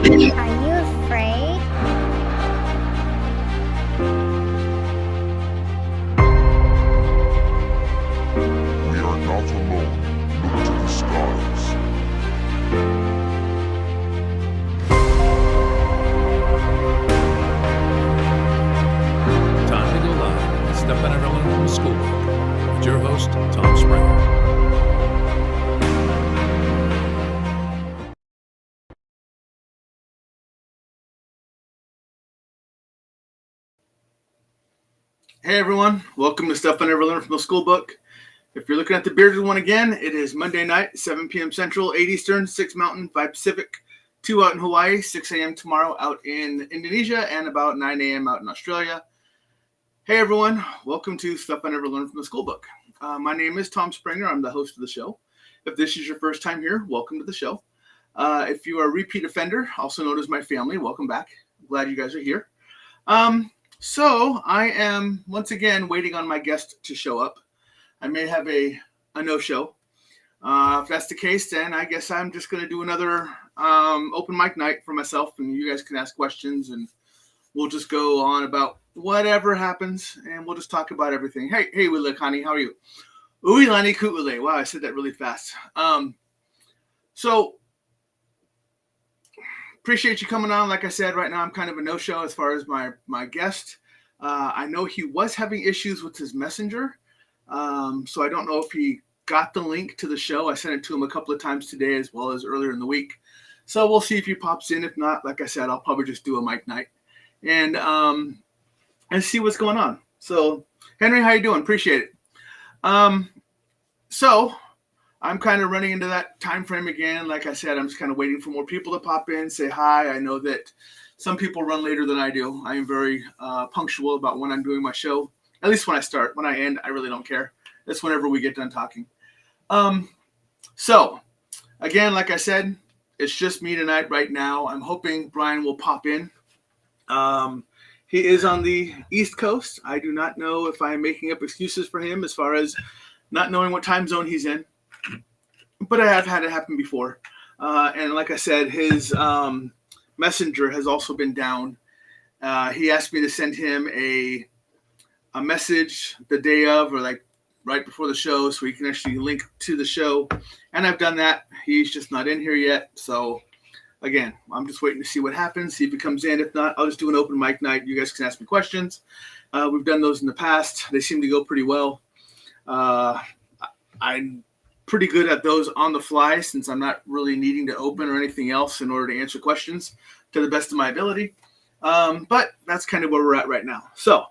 Are you afraid? We are not alone. Look to the skies. Time to go live with Step and Learn from the Schoolbook with your host, Tom Springer. Hey everyone, welcome to Stuff I Never Learned from the Schoolbook. If you're looking at the bearded one again, it is Monday night, 7 p.m. Central, 8 Eastern, 6 Mountain, 5 Pacific, 2 out in Hawaii, 6 a.m. tomorrow out in Indonesia, and about 9 a.m. out in Australia. Hey everyone, welcome to Stuff I Never Learned from the Schoolbook. My name is Tom Springer. I'm the host of the show. If this is your first time here, welcome to the show. If you are a repeat offender, also known as my family, welcome back. I'm glad you guys are here. So I am once again waiting on my guest to show up. I may have a no-show. If that's the case, then I guess I'm just going to do another open mic night for myself, and you guys can ask questions, and we'll just go on about whatever happens, and we'll just talk about everything. Hey, Wilekani, how are you? Uilani Kuule. Wow, I said that really fast. So appreciate you coming on. Like I said, right now I'm kind of a no-show as far as my guest. I know he was having issues with his messenger, so I don't know if he got the link to the show. I sent it to him a couple of times today as well as earlier in the week. So we'll see if he pops in. If not, like I said, I'll probably just do a mic night and see what's going on. So Henry, how you doing? Appreciate it. So I'm kind of running into that time frame again. Like I said, I'm just kind of waiting for more people to pop in, say hi. I know that some people run later than I do. I am very punctual about when I'm doing my show. At least when I start. When I end, I really don't care. That's whenever we get done talking. So, again, like I said, it's just me tonight right now. I'm hoping Brian will pop in. He is on the East Coast. I do not know if I'm making up excuses for him as far as not knowing what time zone he's in. But I have had it happen before. And like I said, his messenger has also been down. He asked me to send him a message the day of or like right before the show so he can actually link to the show. And I've done that. He's just not in here yet. So, again, I'm just waiting to see what happens, see if he comes in. If not, I'll just do an open mic night. You guys can ask me questions. We've done those in the past. They seem to go pretty well. I'm pretty good at those on the fly since I'm not really needing to open or anything else in order to answer questions to the best of my ability. But that's kind of where we're at right now. So,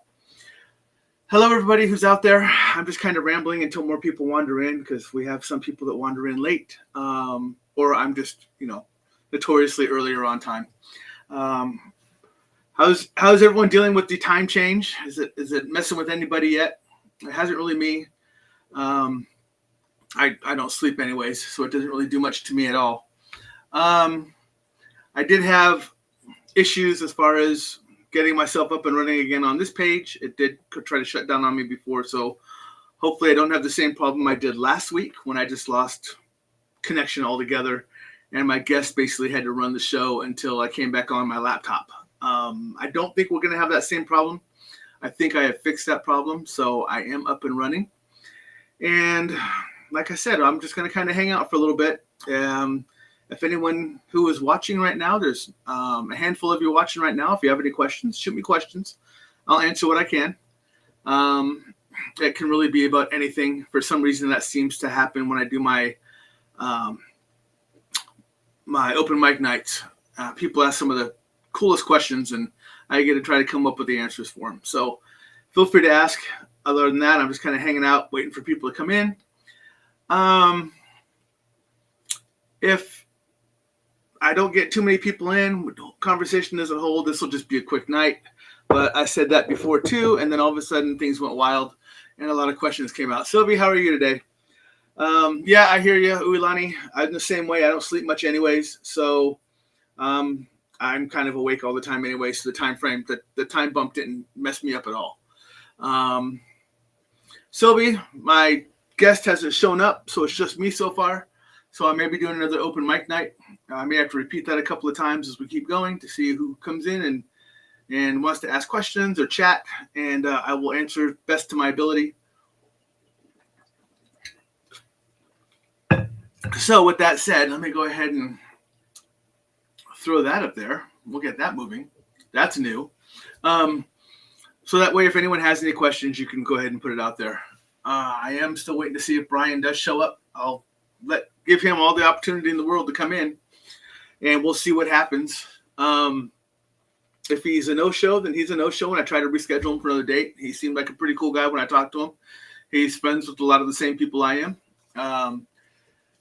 hello everybody who's out there. I'm just kind of rambling until more people wander in because we have some people that wander in late. Or I'm just, notoriously earlier on time. How's everyone dealing with the time change? Is it messing with anybody yet? It hasn't really me. I don't sleep anyways, so it doesn't really do much to me at all. I did have issues as far as getting myself up and running again on this page. It did try to shut down on me before, so hopefully I don't have the same problem I did last week when I just lost connection altogether, and my guest basically had to run the show until I came back on my laptop. I don't think we're going to have that same problem. I think I have fixed that problem, so I am up and running. And like I said, I'm just going to kind of hang out for a little bit. If anyone who is watching right now, there's a handful of you watching right now. If you have any questions, shoot me questions. I'll answer what I can. It can really be about anything. For some reason, that seems to happen when I do my my open mic nights. People ask some of the coolest questions, and I get to try to come up with the answers for them. So feel free to ask. Other than that, I'm just kind of hanging out, waiting for people to come in. If I don't get too many people in, the conversation doesn't hold, this will just be a quick night. But I said that before too, and then all of a sudden things went wild and a lot of questions came out. Sylvie, how are you today? Yeah, I hear you, Uilani. I'm the same way. I don't sleep much anyways, so I'm kind of awake all the time anyway, so the time frame, the time bump didn't mess me up at all. Sylvie, my guest hasn't shown up, so it's just me so far. So I may be doing another open mic night. I may have to repeat that a couple of times as we keep going to see who comes in and wants to ask questions or chat, and I will answer best to my ability. So with that said, let me go ahead and throw that up there. We'll get that moving. That's new. So that way, if anyone has any questions, you can go ahead and put it out there. I am still waiting to see if Brian does show up. I'll give him all the opportunity in the world to come in, and we'll see what happens. If he's a no-show, then he's a no-show, and I try to reschedule him for another date. He seemed like a pretty cool guy when I talked to him. He's friends with a lot of the same people I am.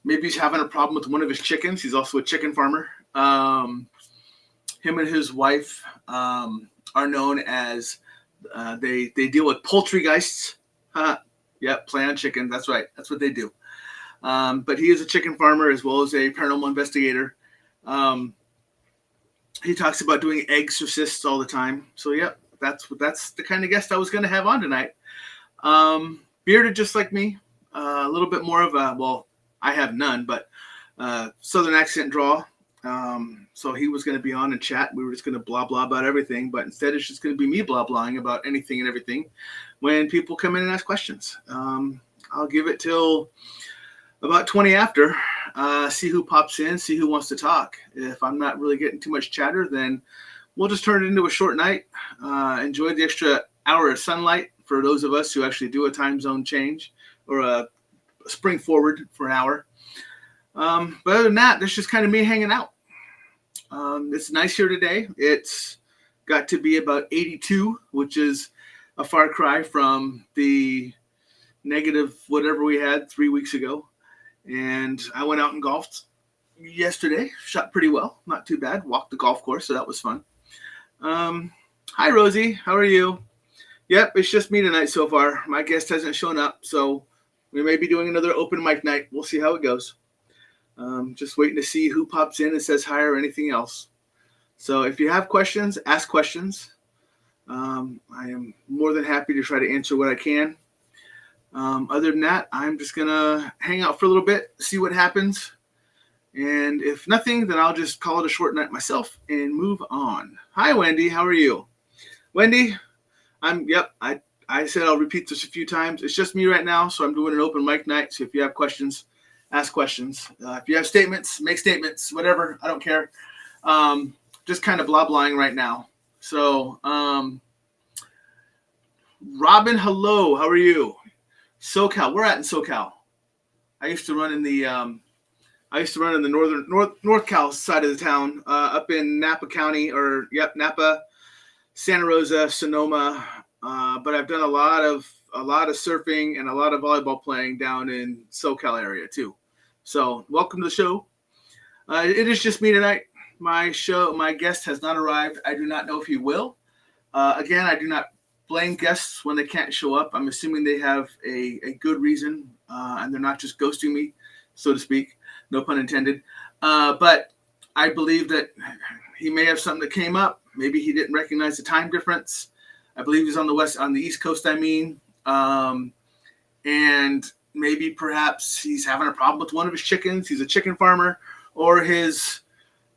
Maybe he's having a problem with one of his chickens. He's also a chicken farmer. Him and his wife are known as they deal with poultrygeists. Yep, play on chickens. That's right. That's what they do. But he is a chicken farmer as well as a paranormal investigator. He talks about doing exorcists all the time. So, yep, that's the kind of guest I was going to have on tonight. Bearded just like me. A little bit more of a, well, I have none, but Southern accent draw. So he was going to be on and chat. We were just going to blah, blah about everything. But instead, it's just going to be me blah, blahing about anything and everything when people come in and ask questions. I'll give it till about 20 after, see who pops in, see who wants to talk. If I'm not really getting too much chatter, then we'll just turn it into a short night. Enjoy the extra hour of sunlight for those of us who actually do a time zone change or a spring forward for an hour. But other than that, that's just kind of me hanging out. It's nice here today. It's got to be about 82, which is a far cry from the negative whatever we had 3 weeks ago. And I went out and golfed yesterday. Shot pretty well. Not too bad. Walked the golf course, so that was fun. Hi, Rosie. How are you? Yep, it's just me tonight so far. My guest hasn't shown up, so we may be doing another open mic night. We'll see how it goes. Just waiting to see who pops in and says hi or anything else. So if you have questions, ask questions. I am more than happy to try to answer what I can. Other than that, I'm just going to hang out for a little bit, see what happens. And if nothing, then I'll just call it a short night myself and move on. Hi, Wendy. How are you? Wendy, I said I'll repeat this a few times. It's just me right now, so I'm doing an open mic night. So if you have questions, ask questions. If you have statements, make statements, whatever. I don't care. Just kind of blah-blahing right now. So, Robin, hello. How are you? SoCal. We're at in SoCal. I used to run in the North Cal side of the town, up in Napa County, Napa, Santa Rosa, Sonoma. But I've done a lot of surfing and a lot of volleyball playing down in SoCal area too. So welcome to the show. It is just me tonight. My guest has not arrived. I do not know if he will. Again, I do not blame guests when they can't show up. I'm assuming they have a good reason, and they're not just ghosting me, so to speak. No pun intended. But I believe that he may have something that came up. Maybe he didn't recognize the time difference. I believe he's on the East Coast. And maybe perhaps he's having a problem with one of his chickens. He's a chicken farmer, or his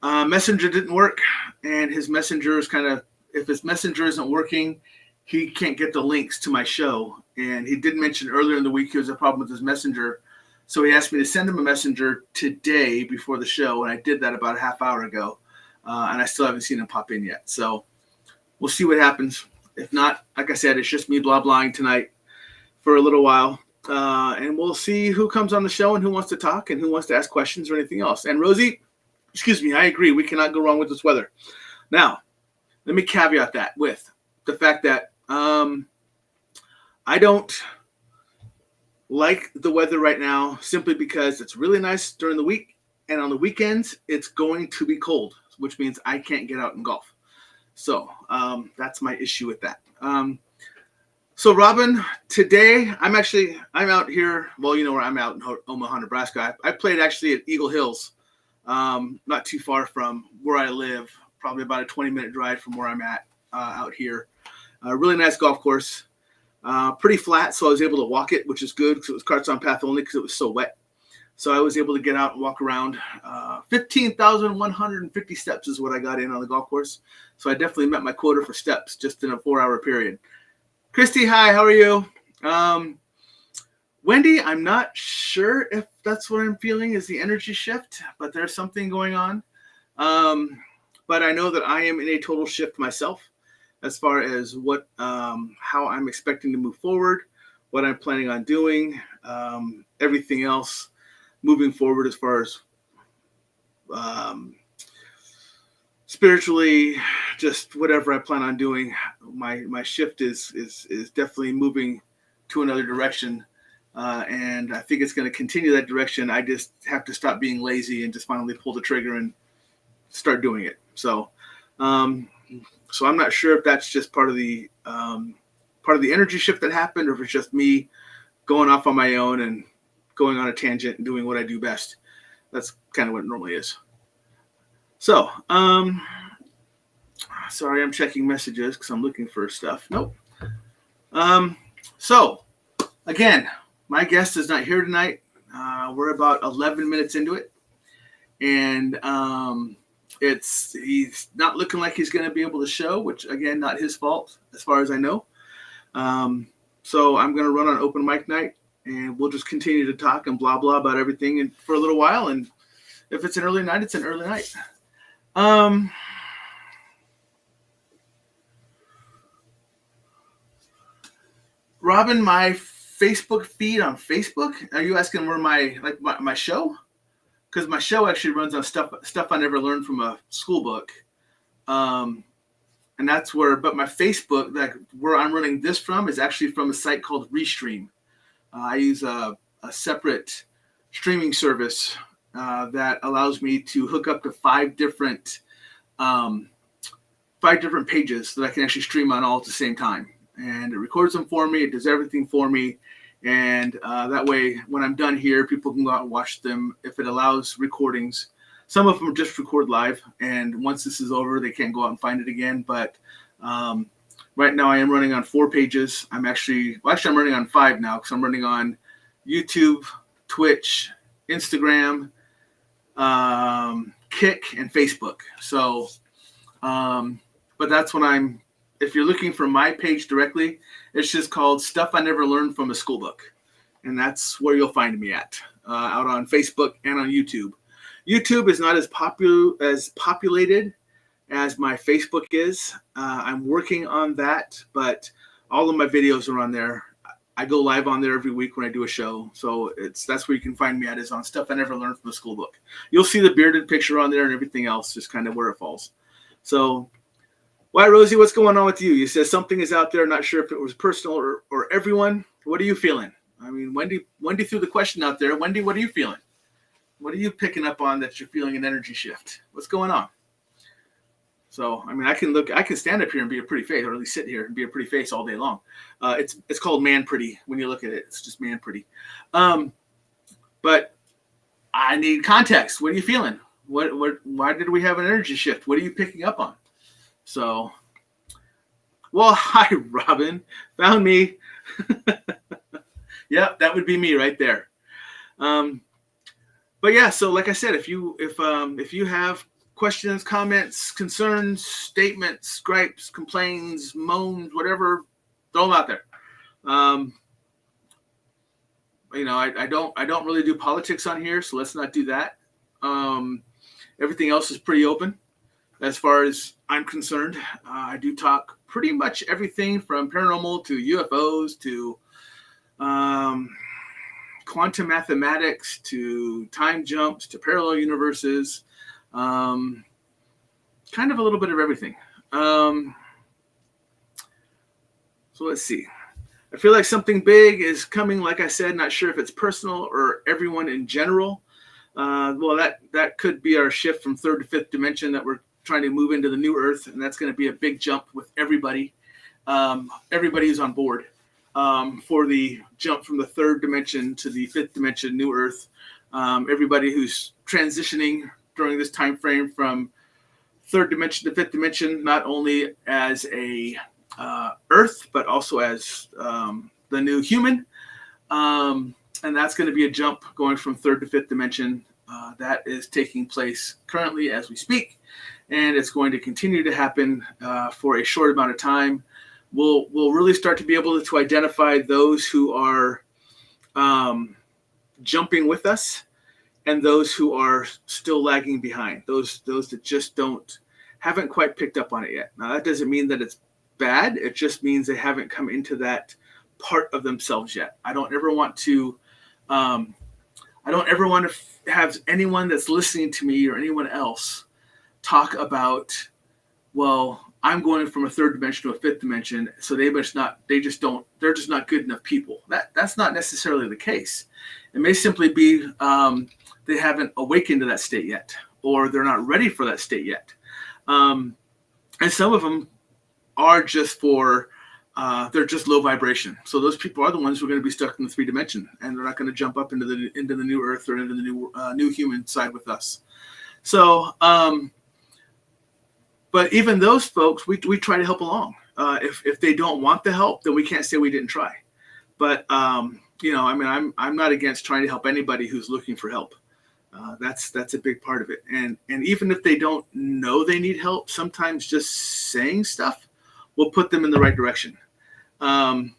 messenger didn't work, and his messenger is if his messenger isn't working, he can't get the links to my show. And he did mention earlier in the week he has a problem with his messenger. So he asked me to send him a messenger today before the show, and I did that about a half hour ago. And I still haven't seen him pop in yet. So we'll see what happens. If not, like I said, it's just me blah-blahing tonight for a little while. And we'll see who comes on the show and who wants to talk and who wants to ask questions or anything else. And Rosie, I agree. We cannot go wrong with this weather. Now, let me caveat that with the fact that I don't like the weather right now simply because it's really nice during the week. And on the weekends, it's going to be cold, which means I can't get out and golf. So that's my issue with that. So Robin, today I'm out here. Well, you know where I'm out in Omaha, Nebraska. I played actually at Eagle Hills, not too far from where I live, probably about a 20-minute drive from where I'm at out here. Really nice golf course, pretty flat, so I was able to walk it, which is good because it was carts on path only because it was so wet. So I was able to get out and walk around. 15,150 steps is what I got in on the golf course. So I definitely met my quota for steps just in a 4-hour period. Christy, hi, how are you? Wendy, I'm not sure if that's what I'm feeling is the energy shift, but there's something going on. But I know that I am in a total shift myself as far as what, how I'm expecting to move forward, what I'm planning on doing, everything else moving forward as far as spiritually, just whatever I plan on doing. My shift is definitely moving to another direction. And I think it's going to continue that direction. I just have to stop being lazy and just finally pull the trigger and start doing it. So I'm not sure if that's just part of the energy shift that happened, or if it's just me going off on my own and going on a tangent and doing what I do best. That's kind of what it normally is. So, sorry, I'm checking messages because I'm looking for stuff. Nope. So, again, my guest is not here tonight. We're about 11 minutes into it. And he's not looking like he's going to be able to show, which, again, not his fault as far as I know. So I'm going to run on open mic night, and we'll just continue to talk and blah, blah about everything and for a little while. And if it's an early night, it's an early night. Robin, my Facebook feed on Facebook. Are you asking where my show? Because my show actually runs on stuff I never learned from a school book. And that's where, but my Facebook, where I'm running this from, is actually from a site called Restream. I use a separate streaming service that allows me to hook up to 5 different pages that I can actually stream on all at the same time. And it records them for me. It does everything for me. And that way, when I'm done here, people can go out and watch them. If it allows recordings, some of them just record live. And once this is over, they can't go out and find it again. But right now, I am running on 4 pages. I'm running on 5 now, because I'm running on YouTube, Twitch, Instagram, Kick, and Facebook. So, but that's when if you're looking for my page directly, it's just called Stuff I Never Learned from a School Book. And that's where you'll find me at, out on Facebook and on YouTube. YouTube is not as populated as my Facebook is. I'm working on that, but all of my videos are on there. I go live on there every week when I do a show. So that's where you can find me at, is on Stuff I Never Learned from a School Book. You'll see the bearded picture on there and everything else, just kind of where it falls. So, why, Rosie, what's going on with you? You said something is out there. Not sure if it was personal or everyone. What are you feeling? I mean, Wendy threw the question out there. Wendy, what are you feeling? What are you picking up on that you're feeling an energy shift? What's going on? So, I mean, I can stand up here and be a pretty face, or at least sit here and be a pretty face all day long. It's called man pretty when you look at it. It's just man pretty. But I need context. What are you feeling? Why did we have an energy shift? What are you picking up on? So, well, hi, Robin. Found me. Yep, that would be me right there. But yeah, so like I said, if you have questions, comments, concerns, statements, gripes, complaints, moans, whatever, throw them out there. I don't really do politics on here, so let's not do that. Everything else is pretty open. As far as I'm concerned, I do talk pretty much everything from paranormal to UFOs to quantum mathematics to time jumps to parallel universes, kind of a little bit of everything. So let's see. I feel like something big is coming, like I said, not sure if it's personal or everyone in general. Well, that could be our shift from 3rd to 5th dimension that we're trying to move into the new Earth, and that's going to be a big jump with everybody. Everybody who's on board for the jump from the 3rd dimension to the 5th dimension, new Earth. Everybody who's transitioning during this time frame from 3rd dimension to 5th dimension, not only as a Earth, but also as the new human. And and that's going to be a jump going from third to fifth dimension. That is taking place currently as we speak, and it's going to continue to happen for a short amount of time. We'll really start to be able to identify those who are jumping with us and those who are still lagging behind, those that just haven't quite picked up on it yet. Now, that doesn't mean that it's bad. It just means they haven't come into that part of themselves yet. I don't ever want to have anyone that's listening to me or anyone else talk about, well, I'm going from a third dimension to a fifth dimension, so they're just not good enough people. That's not necessarily the case. It may simply be they haven't awakened to that state yet, or they're not ready for that state yet. And some of them are just they're just low vibration. So those people are the ones who are going to be stuck in the 3 dimension, and they're not going to jump up into the new earth or into the new human side with us. So, but even those folks, we try to help along. If they don't want the help, then we can't say we didn't try. But I'm not against trying to help anybody who's looking for help. That's a big part of it. And even if they don't know they need help, sometimes just saying stuff will put them in the right direction. And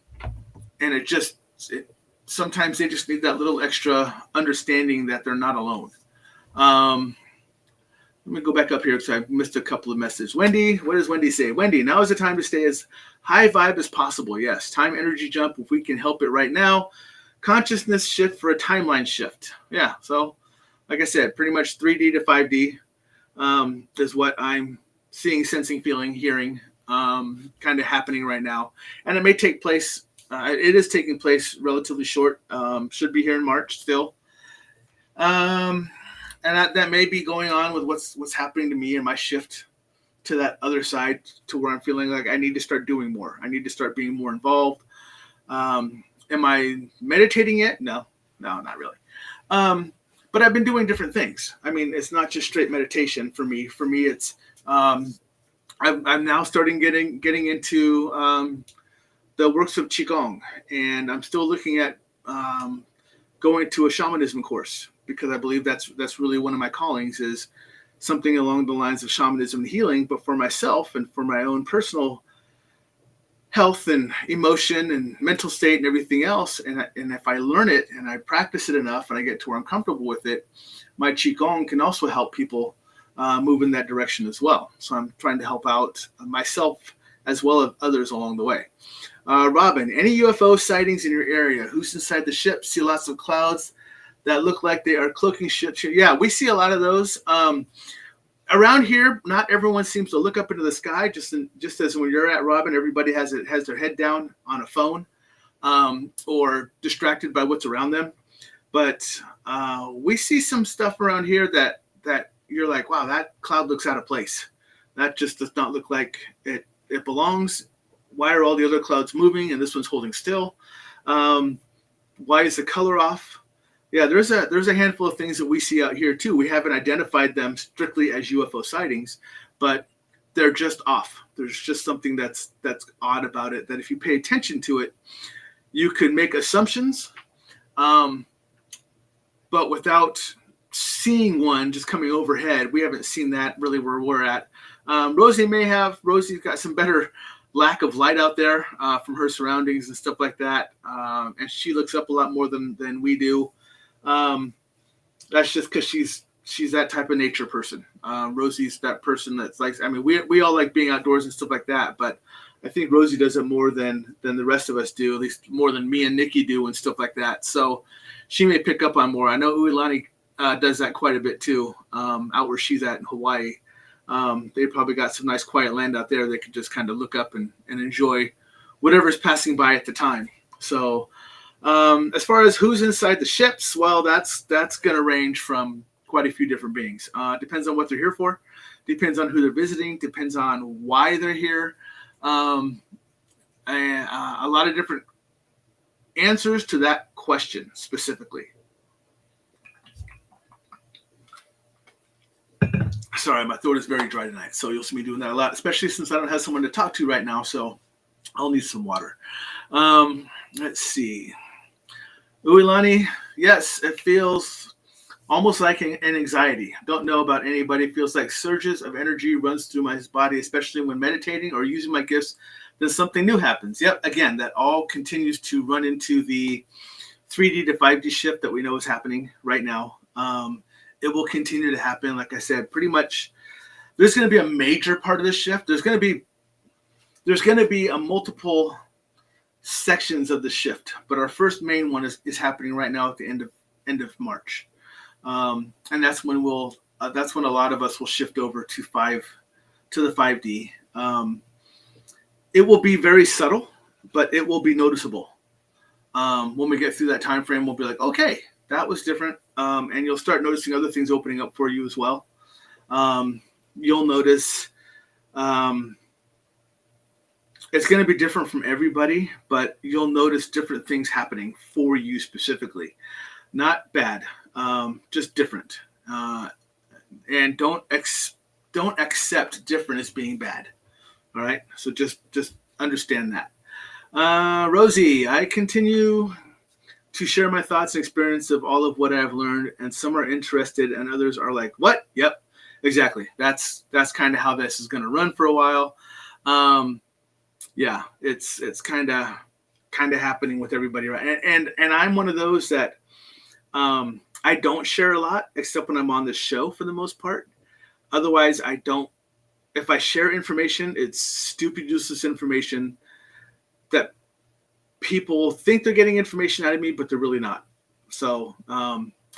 sometimes they just need that little extra understanding that they're not alone. Let me go back up here because I missed a couple of messages. Wendy, what does Wendy say? Wendy, now is the time to stay as high vibe as possible. Yes, time energy jump if we can help it right now. Consciousness shift for a timeline shift. Yeah, so like I said, pretty much 3D to 5D is what I'm seeing, sensing, feeling, hearing, kind of happening right now. And it may take place, it is taking place relatively short, should be here in March still. And that may be going on with what's happening to me and my shift to that other side, to where I'm feeling like I need to start doing more. I need to start being more involved. Am I meditating yet? No, not really. But I've been doing different things. I mean, it's not just straight meditation for me. For me, it's I'm now starting getting into the works of Qigong, and I'm still looking at going to a shamanism course, because I believe that's really one of my callings, is something along the lines of shamanism and healing, but for myself and for my own personal health and emotion and mental state and everything else. And if I learn it and I practice it enough and I get to where I'm comfortable with it, my Qigong can also help people move in that direction as well. So I'm trying to help out myself as well as others along the way. Robin, any UFO sightings in your area? Who's inside the ship? See lots of clouds that look like they are cloaking ships. Yeah, we see a lot of those. Around here, not everyone seems to look up into the sky, just as when you're at, Robin, everybody has their head down on a phone or distracted by what's around them. But we see some stuff around here that you're like, wow, that cloud looks out of place. That just does not look like it belongs. Why are all the other clouds moving and this one's holding still? Why is the color off? Yeah, there's a handful of things that we see out here too. We haven't identified them strictly as UFO sightings, but they're just off. There's just something that's odd about it, that if you pay attention to it, you could make assumptions, but without seeing one just coming overhead. We haven't seen that really where we're at. Rosie may have. Rosie's got some better lack of light out there from her surroundings and stuff like that, and she looks up a lot more than we do. That's just because she's that type of nature person. Rosie's that person that's like, I mean, we all like being outdoors and stuff like that, but I think Rosie does it more than the rest of us do, at least more than me and Nikki do and stuff like that. So she may pick up on more. I know Uilani does that quite a bit too, out where she's at in Hawaii. They probably got some nice quiet land out there. They could just kind of look up and enjoy whatever's passing by at the time. So as far as who's inside the ships, well, that's going to range from quite a few different beings. Depends on what they're here for. Depends on who they're visiting. Depends on why they're here. And a lot of different answers to that question specifically. Sorry, my throat is very dry tonight, so you'll see me doing that a lot, especially since I don't have someone to talk to right now, so I'll need some water. Let's see. Uilani, yes, it feels almost like an anxiety. Don't know about anybody. It feels like surges of energy runs through my body, especially when meditating or using my gifts. Then something new happens. Yep, again, that all continues to run into the 3D to 5D shift that we know is happening right now. It will continue to happen. Like I said, pretty much there's going to be a major part of this shift. There's going to be a multiple sections of the shift, but our first main one is happening right now at the end of March. And that's when that's when a lot of us will shift over to the 5D. It will be very subtle, but it will be noticeable. When we get through that time frame, we'll be like, okay, that was different. And you'll start noticing other things opening up for you as well. You'll notice it's going to be different from everybody, but you'll notice different things happening for you specifically. Not bad, just different. And don't accept different as being bad. All right, so just understand that. Rosie, I continue to share my thoughts and experience of all of what I've learned, and some are interested and others are like, what? Yep, exactly. That's kind of how this is going to run for a while. Yeah, it's kind of happening with everybody, right? And I'm one of those that I don't share a lot, except when I'm on the show for the most part. Otherwise, I don't. If I share information, it's stupid, useless information that people think they're getting information out of me, but they're really not. So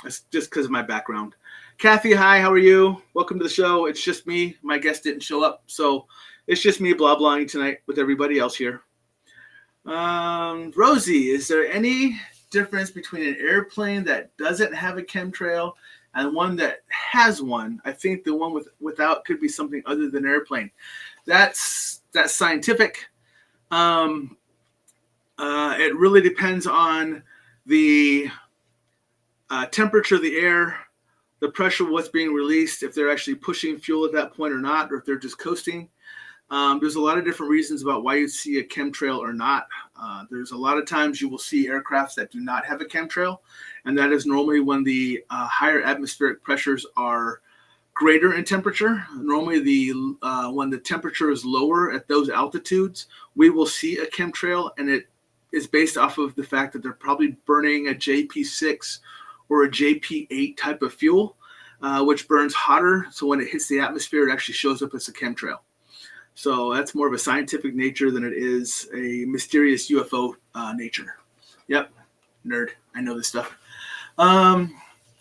it's just because of my background. Kathy, hi, how are you? Welcome to the show. It's just me. My guest didn't show up, so it's just me blah-blahing tonight with everybody else here. Rosie, is there any difference between an airplane that doesn't have a chemtrail and one that has one? I think the one without could be something other than airplane. That's scientific. It really depends on the temperature of the air, the pressure of what's being released, if they're actually pushing fuel at that point or not, or if they're just coasting. There's a lot of different reasons about why you see a chemtrail or not. There's a lot of times you will see aircrafts that do not have a chemtrail, and that is normally when the higher atmospheric pressures are greater in temperature. Normally, when the temperature is lower at those altitudes, we will see a chemtrail, and it is based off of the fact that they're probably burning a JP6 or a JP8 type of fuel, which burns hotter. So when it hits the atmosphere, it actually shows up as a chemtrail. So that's more of a scientific nature than it is a mysterious UFO nature. Yep, nerd. I know this stuff.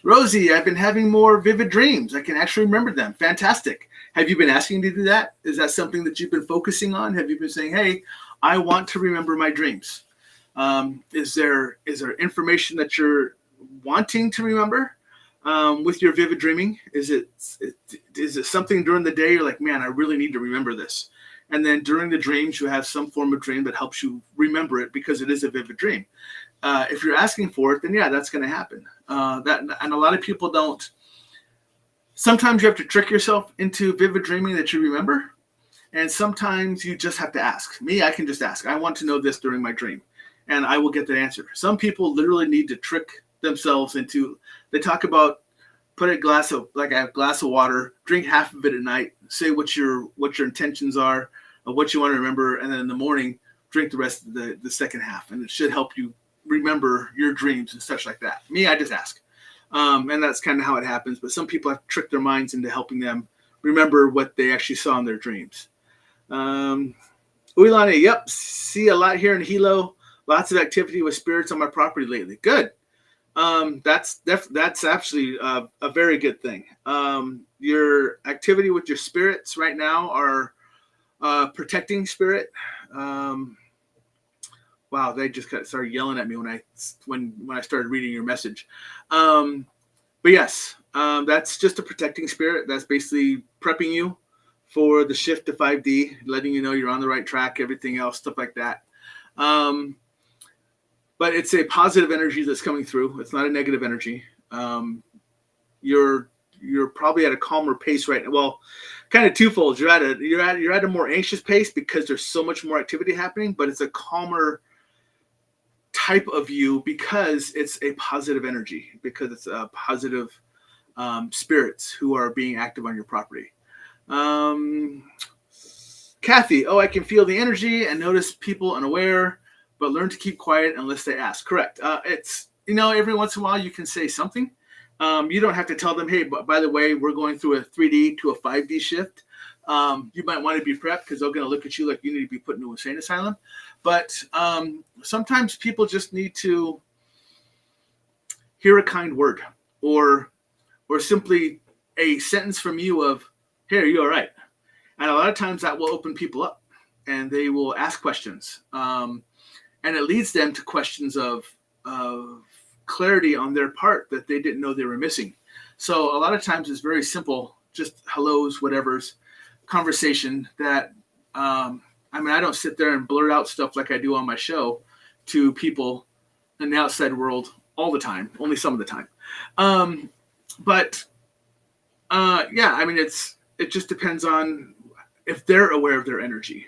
Rosie, I've been having more vivid dreams. I can actually remember them. Fantastic. Have you been asking to do that? Is that something that you've been focusing on? Have you been saying, hey, I want to remember my dreams? Is there information that you're wanting to remember with your vivid dreaming? Is it something during the day you're like, man, I really need to remember this? And then during the dreams, you have some form of dream that helps you remember it because it is a vivid dream. If you're asking for it, then yeah, that's going to happen. And a lot of people don't. Sometimes you have to trick yourself into vivid dreaming that you remember. And sometimes you just have to ask. Me, I can just ask. I want to know this during my dream. And I will get the answer. Some people literally need to trick themselves into, they talk about put a glass of water, drink half of it at night, say what your intentions are of what you want to remember, and then in the morning drink the rest of the second half, and it should help you remember your dreams and such like that. Me, I just ask, and that's kind of how it happens. But some people have to trick their minds into helping them remember what they actually saw in their dreams. Uilani, yep, see a lot here in Hilo. Lots of activity with spirits on my property lately. Good. That's actually a very good thing. Your activity with your spirits right now are protecting spirit. Wow, they just started yelling at me when I started reading your message. But yes, that's just a protecting spirit. That's basically prepping you for the shift to 5D, letting you know you're on the right track, everything else, stuff like that. But it's a positive energy that's coming through. It's not a negative energy. You're probably at a calmer pace right now. Well, kind of twofold. You're at a more anxious pace because there's so much more activity happening, but it's a calmer type of you because it's a positive energy, because it's a positive spirits who are being active on your property. Kathy, I can feel the energy and notice people unaware, but learn to keep quiet unless they ask. Correct. It's, every once in a while you can say something. You don't have to tell them, hey, by the way, we're going through a 3D to a 5D shift. You might want to be prepped because they're going to look at you like you need to be put into an insane asylum. But sometimes people just need to hear a kind word or simply a sentence from you of, hey, are you all right? And a lot of times that will open people up and they will ask questions. And it leads them to questions of clarity on their part that they didn't know they were missing. So a lot of times it's very simple, just hellos, whatever's conversation that, I don't sit there and blurt out stuff like I do on my show to people in the outside world all the time, only some of the time. It just depends on if they're aware of their energy.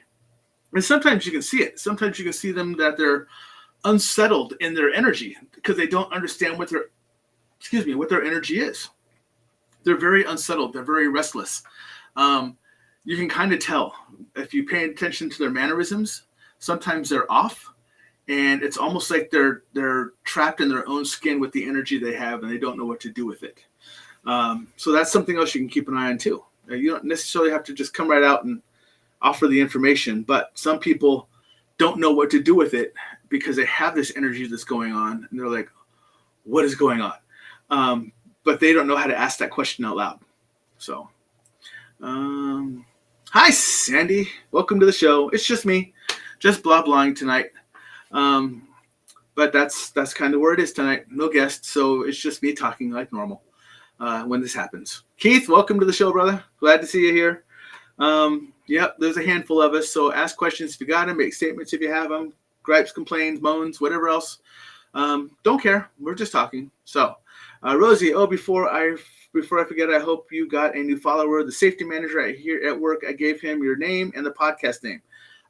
And sometimes you can see it. Sometimes you can see them that they're unsettled in their energy because they don't understand what their energy is. They're very unsettled. They're very restless. You can kind of tell if you pay attention to their mannerisms. Sometimes they're off, and it's almost like they're trapped in their own skin with the energy they have, and they don't know what to do with it. So that's something else you can keep an eye on too. You don't necessarily have to just come right out and offer the information, but some people don't know what to do with it because they have this energy that's going on, and they're like, what is going on? But they don't know how to ask that question out loud. So, hi, Sandy. Welcome to the show. It's just me, just blah blahing tonight. But that's kind of where it is tonight. No guests, so it's just me talking like normal when this happens. Keith, welcome to the show, brother. Glad to see you here. Yep, there's a handful of us, so ask questions if you got them, make statements if you have them, gripes, complaints, moans, whatever else. Don't care. We're just talking. So, Rosie, before I forget, I hope you got a new follower. The safety manager right here at work, I gave him your name and the podcast name.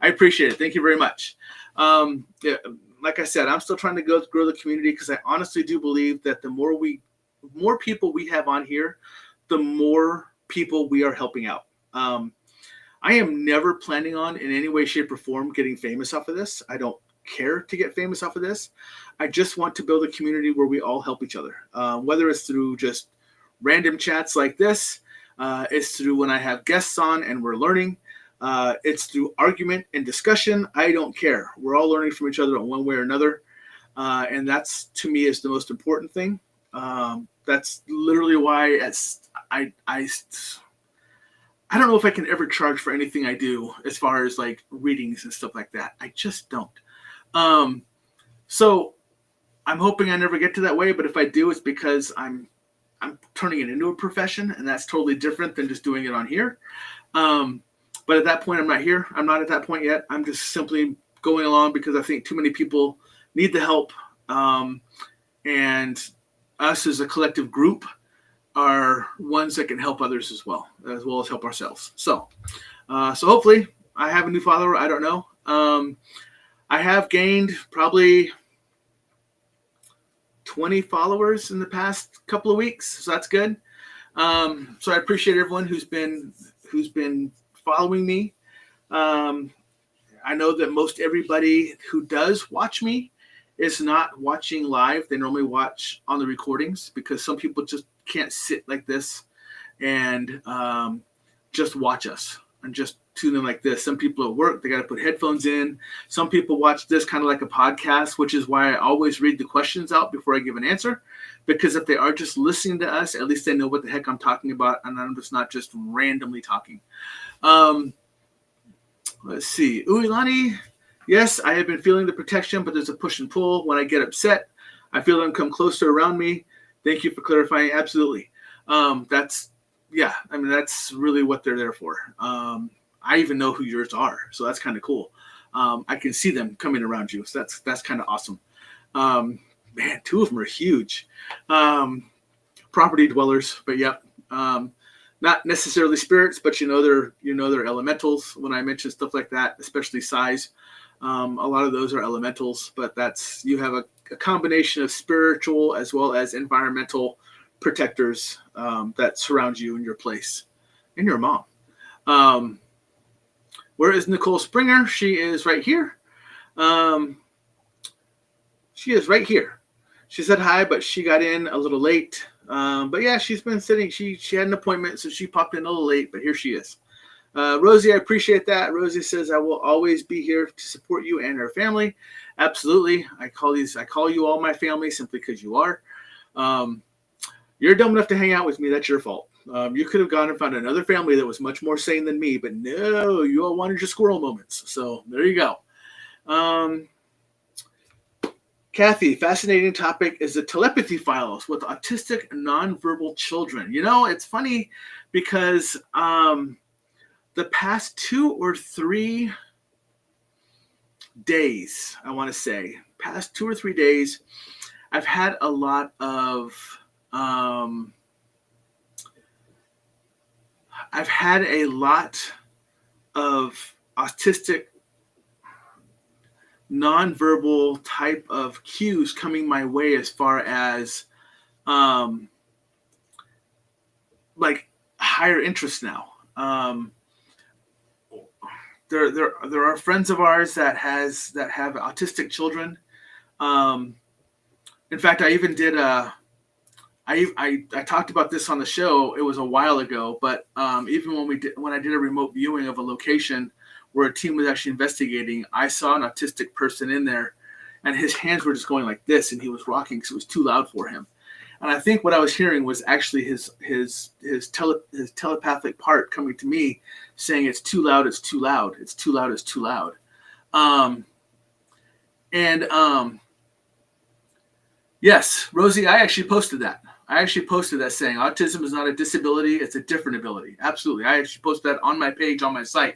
I appreciate it. Thank you very much. Like I said, I'm still trying to grow the community because I honestly do believe that the more people we have on here, the more people we are helping out. I am never planning on in any way, shape, or form getting famous off of this. I don't care to get famous off of this. I just want to build a community where we all help each other, whether it's through just random chats like this, it's through when I have guests on and we're learning, it's through argument and discussion. I don't care. We're all learning from each other in one way or another, and that's, to me, is the most important thing. That's literally why I don't know if I can ever charge for anything I do as far as like readings and stuff like that. I just don't. So I'm hoping I never get to that way, but if I do, it's because I'm turning it into a profession, and that's totally different than just doing it on here. But at that point, I'm not here. I'm not at that point yet. I'm just simply going along because I think too many people need the help. And us as a collective group are ones that can help others as well as help ourselves. So hopefully I have a new follower. I don't know. I have gained probably 20 followers in the past couple of weeks. So that's good. So I appreciate everyone who's been following me. I know that most everybody who does watch me is not watching live. They normally watch on the recordings because some people just can't sit like this and just watch us and just tune in like this. Some people at work, they got to put headphones in. Some people watch this kind of like a podcast, which is why I always read the questions out before I give an answer, because if they are just listening to us, at least they know what the heck I'm talking about, and I'm just not just randomly talking. Let's see. Uilani, yes, I have been feeling the protection, but there's a push and pull. When I get upset, I feel them come closer around me. Thank you for clarifying. Absolutely. That's really what they're there for. I even know who yours are, so that's kind of cool. I can see them coming around you, so that's kind of awesome. Man, two of them are huge. Property dwellers, but yep. Not necessarily spirits, but they're elementals. When I mention stuff like that, especially size, A lot of those are elementals, but you have a combination of spiritual as well as environmental protectors that surround you in your place, and your mom. Where is Nicole Springer? She is right here. She is right here. She said hi, but she got in a little late. But yeah, she's been sitting. She had an appointment, so she popped in a little late, but here she is. Rosie, I appreciate that. Rosie says, I will always be here to support you and her family. Absolutely. I call you all my family simply because you are. You're dumb enough to hang out with me. That's your fault. You could have gone and found another family that was much more sane than me, but no, you all wanted your squirrel moments. So there you go. Kathy, fascinating topic is the telepathy files with autistic nonverbal children. It's funny because the past 2 or 3 days, I want to say, past 2 or 3 days, I've had a lot of autistic nonverbal type of cues coming my way as far as like higher interest now. There are friends of ours that have autistic children. In fact, I even did I talked about this on the show. It was a while ago, but even when I did a remote viewing of a location where a team was actually investigating, I saw an autistic person in there, and his hands were just going like this, and he was rocking because it was too loud for him. And I think what I was hearing was actually his telepathic part coming to me, saying, "It's too loud. It's too loud. It's too loud. It's too loud." Yes, Rosie, I actually posted that. Saying autism is not a disability; it's a different ability. Absolutely, I actually posted that on my page on my site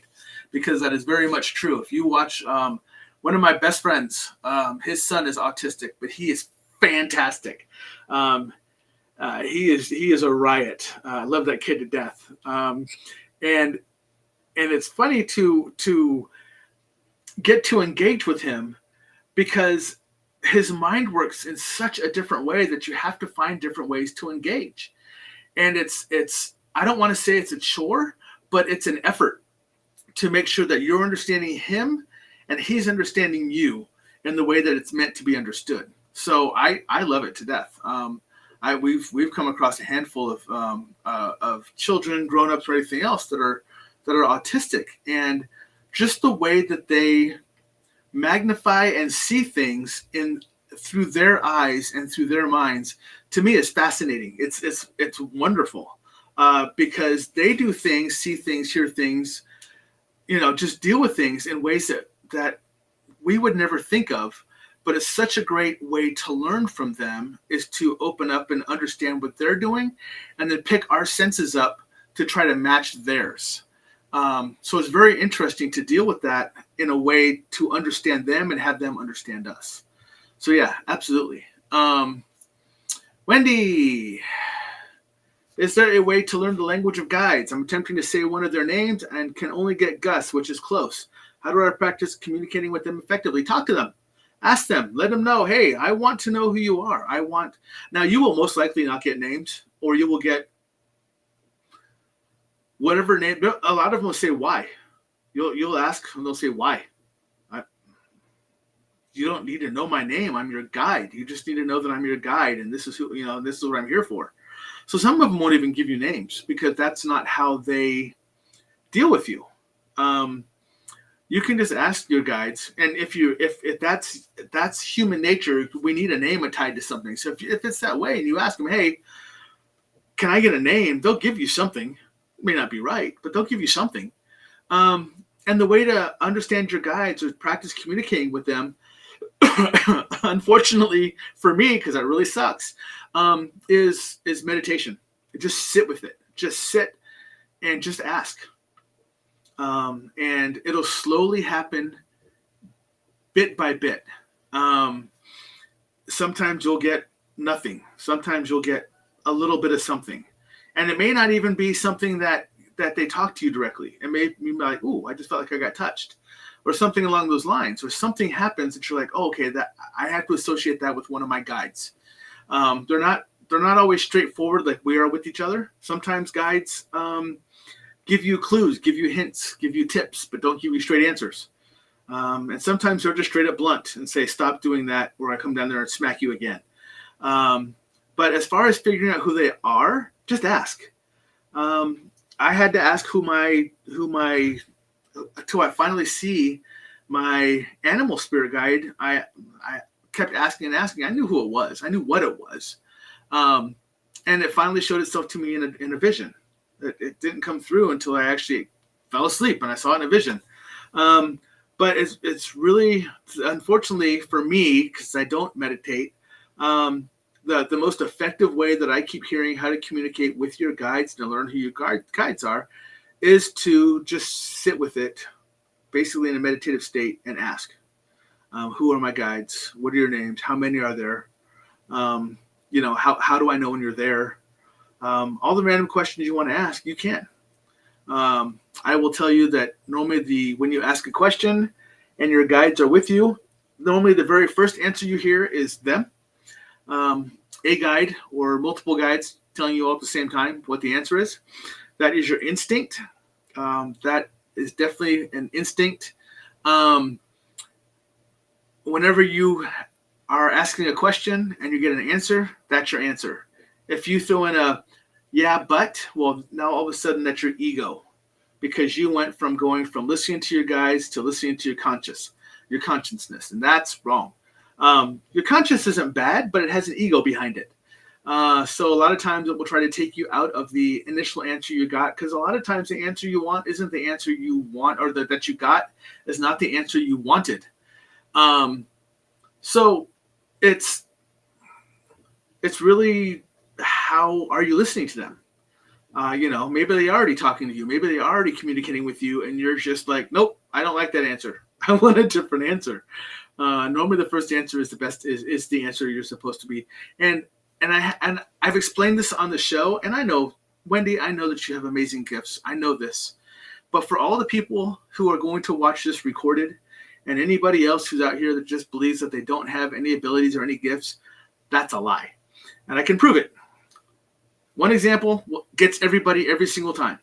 because that is very much true. If you watch, one of my best friends, his son is autistic, but he is fantastic. He is a riot. I love that kid to death. And it's funny to get to engage with him because his mind works in such a different way that you have to find different ways to engage. And it's I don't want to say it's a chore, but it's an effort to make sure that you're understanding him and he's understanding you in the way that it's meant to be understood. So I love it to death. We've come across a handful of children, grown-ups, or anything else that are autistic, and just the way that they magnify and see things through their eyes and through their minds, to me, is fascinating. It's wonderful because they do things, see things, hear things, just deal with things in ways that we would never think of. But it's such a great way to learn from them is to open up and understand what they're doing and then pick our senses up to try to match theirs. So it's very interesting to deal with that in a way to understand them and have them understand us. So yeah, absolutely. Wendy, is there a way to learn the language of guides? I'm attempting to say one of their names and can only get Gus, which is close. How do I practice communicating with them effectively? Talk to them. Ask them. Let them know, hey, I want to know who you are. Now you will most likely not get names, or you will get whatever name. A lot of them will say why. You'll ask and they'll say why. You don't need to know my name. I'm your guide. You just need to know that I'm your guide, and this is who this is what I'm here for. So some of them won't even give you names because that's not how they deal with you. You can just ask your guides, and if that's human nature, we need a name tied to something. So if it's that way, and you ask them, hey, can I get a name? They'll give you something. It may not be right, but they'll give you something. And the way to understand your guides or practice communicating with them, unfortunately for me, because that really sucks, is meditation. Just sit with it. Just sit and just ask. And it'll slowly happen bit by bit. Sometimes you'll get nothing. Sometimes you'll get a little bit of something. And it may not even be something that they talk to you directly. It may be like, ooh, I just felt like I got touched. or something along those lines, or something happens that you're like, oh, okay, that I have to associate that with one of my guides. They're not always straightforward like we are with each other. Sometimes guides give you clues, give you hints, give you tips, but don't give you straight answers. And sometimes they're just straight up blunt and say, stop doing that, or I come down there and smack you again. But as far as figuring out who they are, just ask. I had to ask until I finally see my animal spirit guide. I kept asking and asking. I knew who it was. I knew what it was. And it finally showed itself to me in a vision. It didn't come through until I actually fell asleep and I saw it in a vision. But it's really, unfortunately for me, because I don't meditate, the most effective way that I keep hearing how to communicate with your guides and to learn who your guides are is to just sit with it, basically in a meditative state, and ask, who are my guides? What are your names? How many are there? How do I know when you're there? All the random questions you want to ask, you can. I will tell you that normally when you ask a question and your guides are with you, normally the very first answer you hear is them. A guide or multiple guides telling you all at the same time what the answer is. That is your instinct. That is definitely an instinct. Whenever you are asking a question and you get an answer, that's your answer. If you throw in a yeah, but, well, now all of a sudden that's your ego, because you went from going from listening to your guides to listening to your consciousness, and that's wrong. Your conscience isn't bad, but it has an ego behind it. So a lot of times it will try to take you out of the initial answer you got, because a lot of times the answer you want isn't the answer you want, or that you got is not the answer you wanted. So it's really, how are you listening to them? Maybe they're already talking to you. Maybe they're already communicating with you, and you're just like, nope, I don't like that answer. I want a different answer. Normally the first answer is the best, is the answer you're supposed to be. And I've explained this on the show, and I know, Wendy, I know that you have amazing gifts. I know this. But for all the people who are going to watch this recorded, and anybody else who's out here that just believes that they don't have any abilities or any gifts, that's a lie. And I can prove it. One example gets everybody every single time.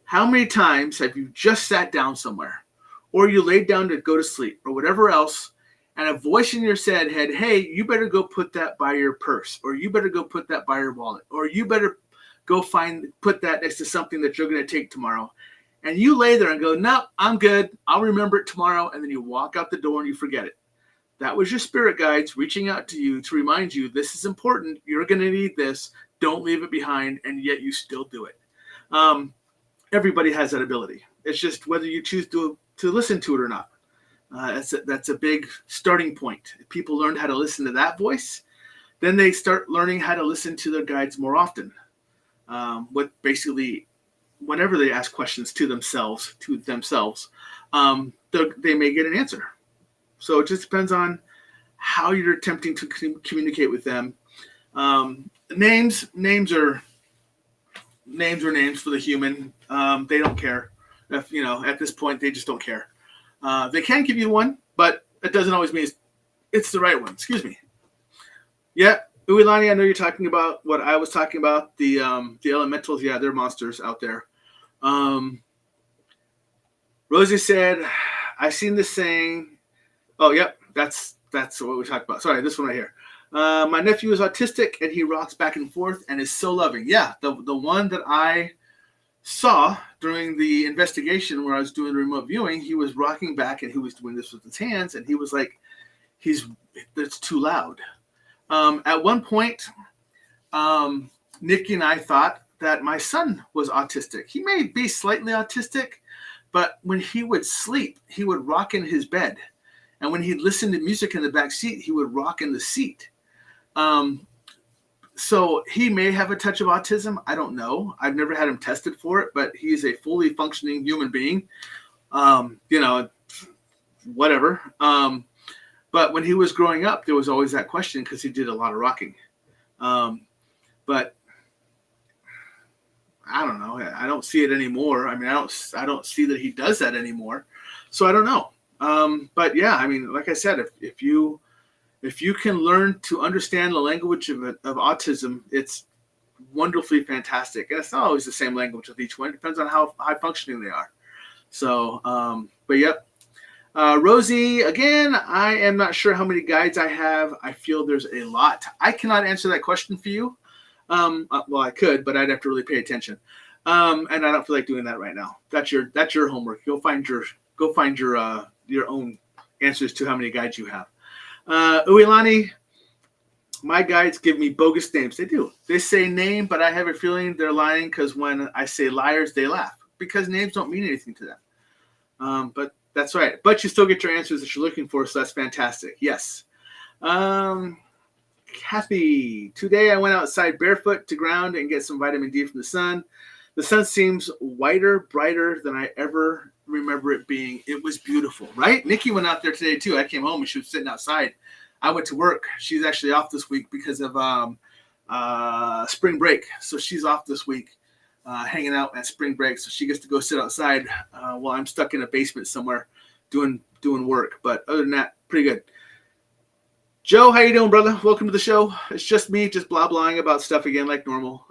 How many times have you just sat down somewhere, or you laid down to go to sleep, or whatever else, and a voice in your head, hey, you better go put that by your purse, or you better go put that by your wallet, or you better go put that next to something that you're going to take tomorrow. And you lay there and go, no, I'm good. I'll remember it tomorrow. And then you walk out the door and you forget it. That was your spirit guides reaching out to you to remind you, this is important. You're going to need this. Don't leave it behind. And yet you still do it. Everybody has that ability. It's just whether you choose to listen to it or not. That's a big starting point. If people learn how to listen to that voice, then they start learning how to listen to their guides more often. Whenever they ask questions to themselves, they may get an answer. So it just depends on how you're attempting to communicate with them. Names are names for the human. They don't care. If, at this point, they just don't care. They can give you one, but it doesn't always mean it's the right one. Excuse me. Yeah, Uilani, I know you're talking about what I was talking about. The elementals, yeah, they're monsters out there. Rosie said, I've seen this saying. Oh, yep, that's what we talked about. Sorry, this one right here. My nephew is autistic, and he rocks back and forth and is so loving. Yeah, the one that I saw during the investigation where I was doing the remote viewing, he was rocking back, and he was doing this with his hands, and he was like, it's too loud. At one point, Nikki and I thought that my son was autistic. He may be slightly autistic, but when he would sleep, he would rock in his bed. And when he'd listen to music in the back seat, he would rock in the seat. So he may have a touch of autism. I don't know. I've never had him tested for it, but he's a fully functioning human being. Whatever. But when he was growing up, there was always that question because he did a lot of rocking. But I don't know. I don't see it anymore. I mean, I don't see that he does that anymore. So I don't know. But yeah, I mean, like I said, if you can learn to understand the language of autism, it's wonderfully fantastic. And it's not always the same language with each one. It depends on how high functioning they are. So, but yep. Rosie, again, I am not sure how many guides I have. I feel there's a lot. I cannot answer that question for you. Well, I could, but I'd have to really pay attention. And I don't feel like doing that right now. That's your homework. Go find your own answers to how many guides you have. Uilani, my guides give me bogus names. They do. They say name, but I have a feeling they're lying because when I say liars, they laugh because names don't mean anything to them. But that's right. But you still get your answers that you're looking for, so that's fantastic. Yes. Kathy, today I went outside barefoot to ground and get some vitamin D from the sun. The sun seems whiter, brighter than I ever remember it being. It was beautiful, right? Nikki went out there today too. I came home and she was sitting outside. I went to work. She's actually off this week because of spring break. So she's off this week, hanging out at spring break. So she gets to go sit outside while I'm stuck in a basement somewhere doing work. But other than that, pretty good. Joe, how you doing, brother? Welcome to the show. It's just me, just blah-blahing about stuff again like normal.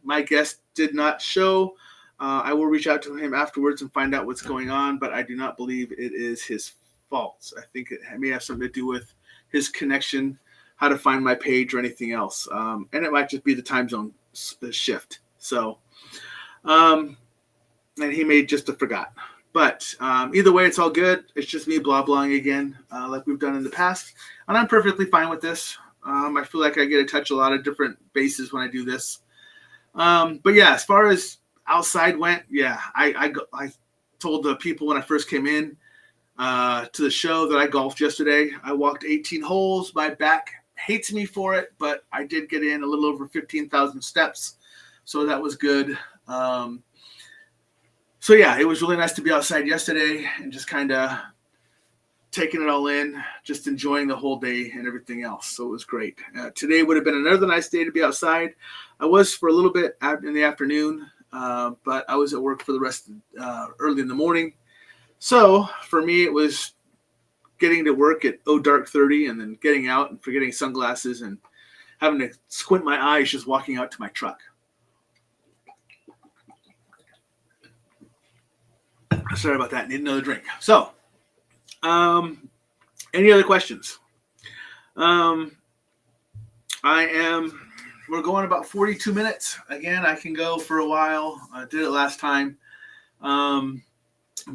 My guest did not show. I will reach out to him afterwards and find out what's going on, but I do not believe it is his fault. I think it may have something to do with his connection, how to find my page or anything else. And it might just be the time zone shift. So, and he may just have forgot. But either way, it's all good. It's just me blah-blahing again, like we've done in the past. And I'm perfectly fine with this. I feel like I get to touch a lot of different bases when I do this. But yeah, as far as outside went, yeah, I told the people when I first came in to the show that I golfed yesterday. I walked 18 holes. My back hates me for it, but I did get in a little over 15,000 steps. So that was good. So yeah, it was really nice to be outside yesterday and just kind of taking it all in, just enjoying the whole day and everything else. So it was great. Today would have been another nice day to be outside. I was for a little bit in the afternoon, but I was at work for the rest early in the morning. So for me, it was getting to work at dark 30 and then getting out and forgetting sunglasses and having to squint my eyes just walking out to my truck. Sorry about that. Need another drink. So, any other questions? We're going about 42 minutes. Again, I can go for a while. I did it last time. I'm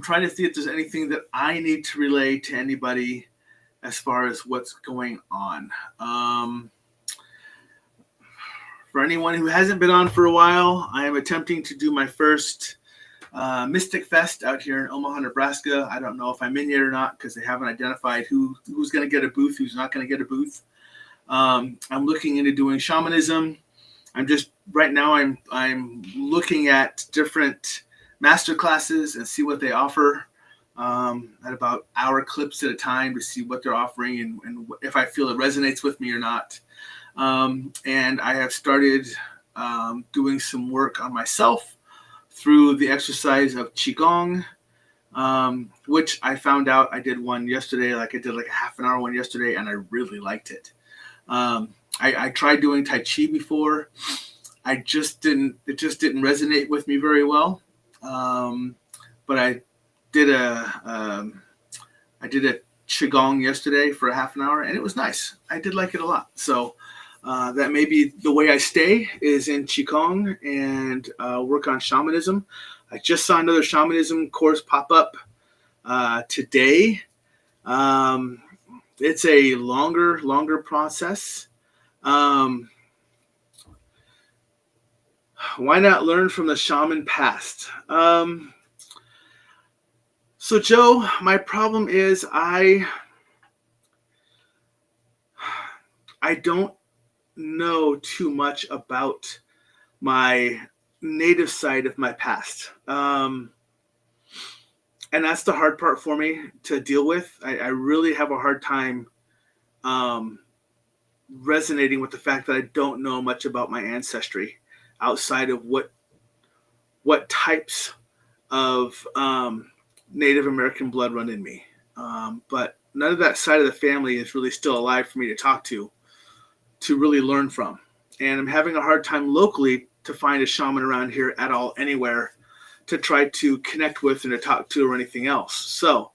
trying to see if there's anything that I need to relay to anybody as far as what's going on. For anyone who hasn't been on for a while, I am attempting to do my first Mystic Fest out here in Omaha, Nebraska. I don't know if I'm in yet or not because they haven't identified who's going to get a booth, who's not going to get a booth. I'm looking into doing shamanism. Right now I'm looking at different master classes and see what they offer at about hour clips at a time to see what they're offering and if I feel it resonates with me or not. And I have started doing some work on myself through the exercise of Qigong, which I found out I did one yesterday. I did a half an hour one yesterday, and I really liked it. I tried doing Tai Chi before. It just didn't resonate with me very well. But I did a Qigong yesterday for a half an hour, and it was nice. I did like it a lot. So that may be the way I stay is in Qigong and work on shamanism. I just saw another shamanism course pop up today. It's a longer process. Why not learn from the shaman past? So Joe, my problem is I don't know too much about my native side of my past. And that's the hard part for me to deal with. I really have a hard time resonating with the fact that I don't know much about my ancestry outside of what types of Native American blood run in me. but none of that side of the family is really still alive for me to talk to really learn from. And I'm having a hard time locally to find a shaman around here at all, anywhere, to try to connect with and to talk to or anything else. So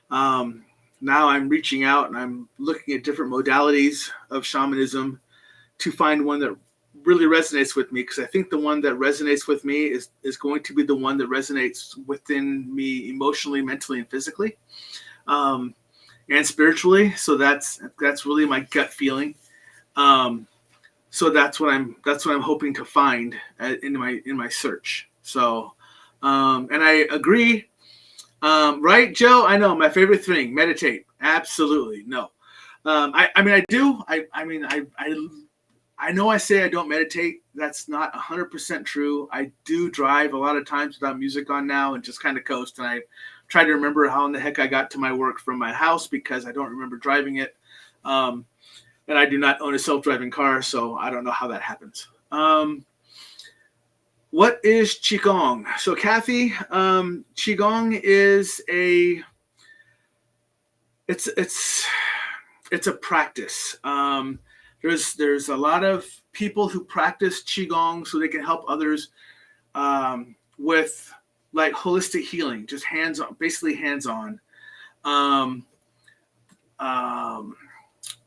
now I'm reaching out and I'm looking at different modalities of shamanism to find one that really resonates with me, because I think the one that resonates with me is going to be the one that resonates within me emotionally, mentally, and physically, and spiritually. So that's really my gut feeling. So that's what I'm hoping to find in my search. So, and I agree. Right, Joe? I know my favorite thing, meditate. Absolutely. No. I mean, I do. I know I say I don't meditate. That's not 100% true. I do drive a lot of times without music on now and just kind of coast. And I try to remember how in the heck I got to my work from my house, because I don't remember driving it. And I do not own a self-driving car, so I don't know how that happens. What is Qigong? So Kathy, Qigong is it's a practice. There's a lot of people who practice Qigong so they can help others with like holistic healing, just hands-on, basically hands-on.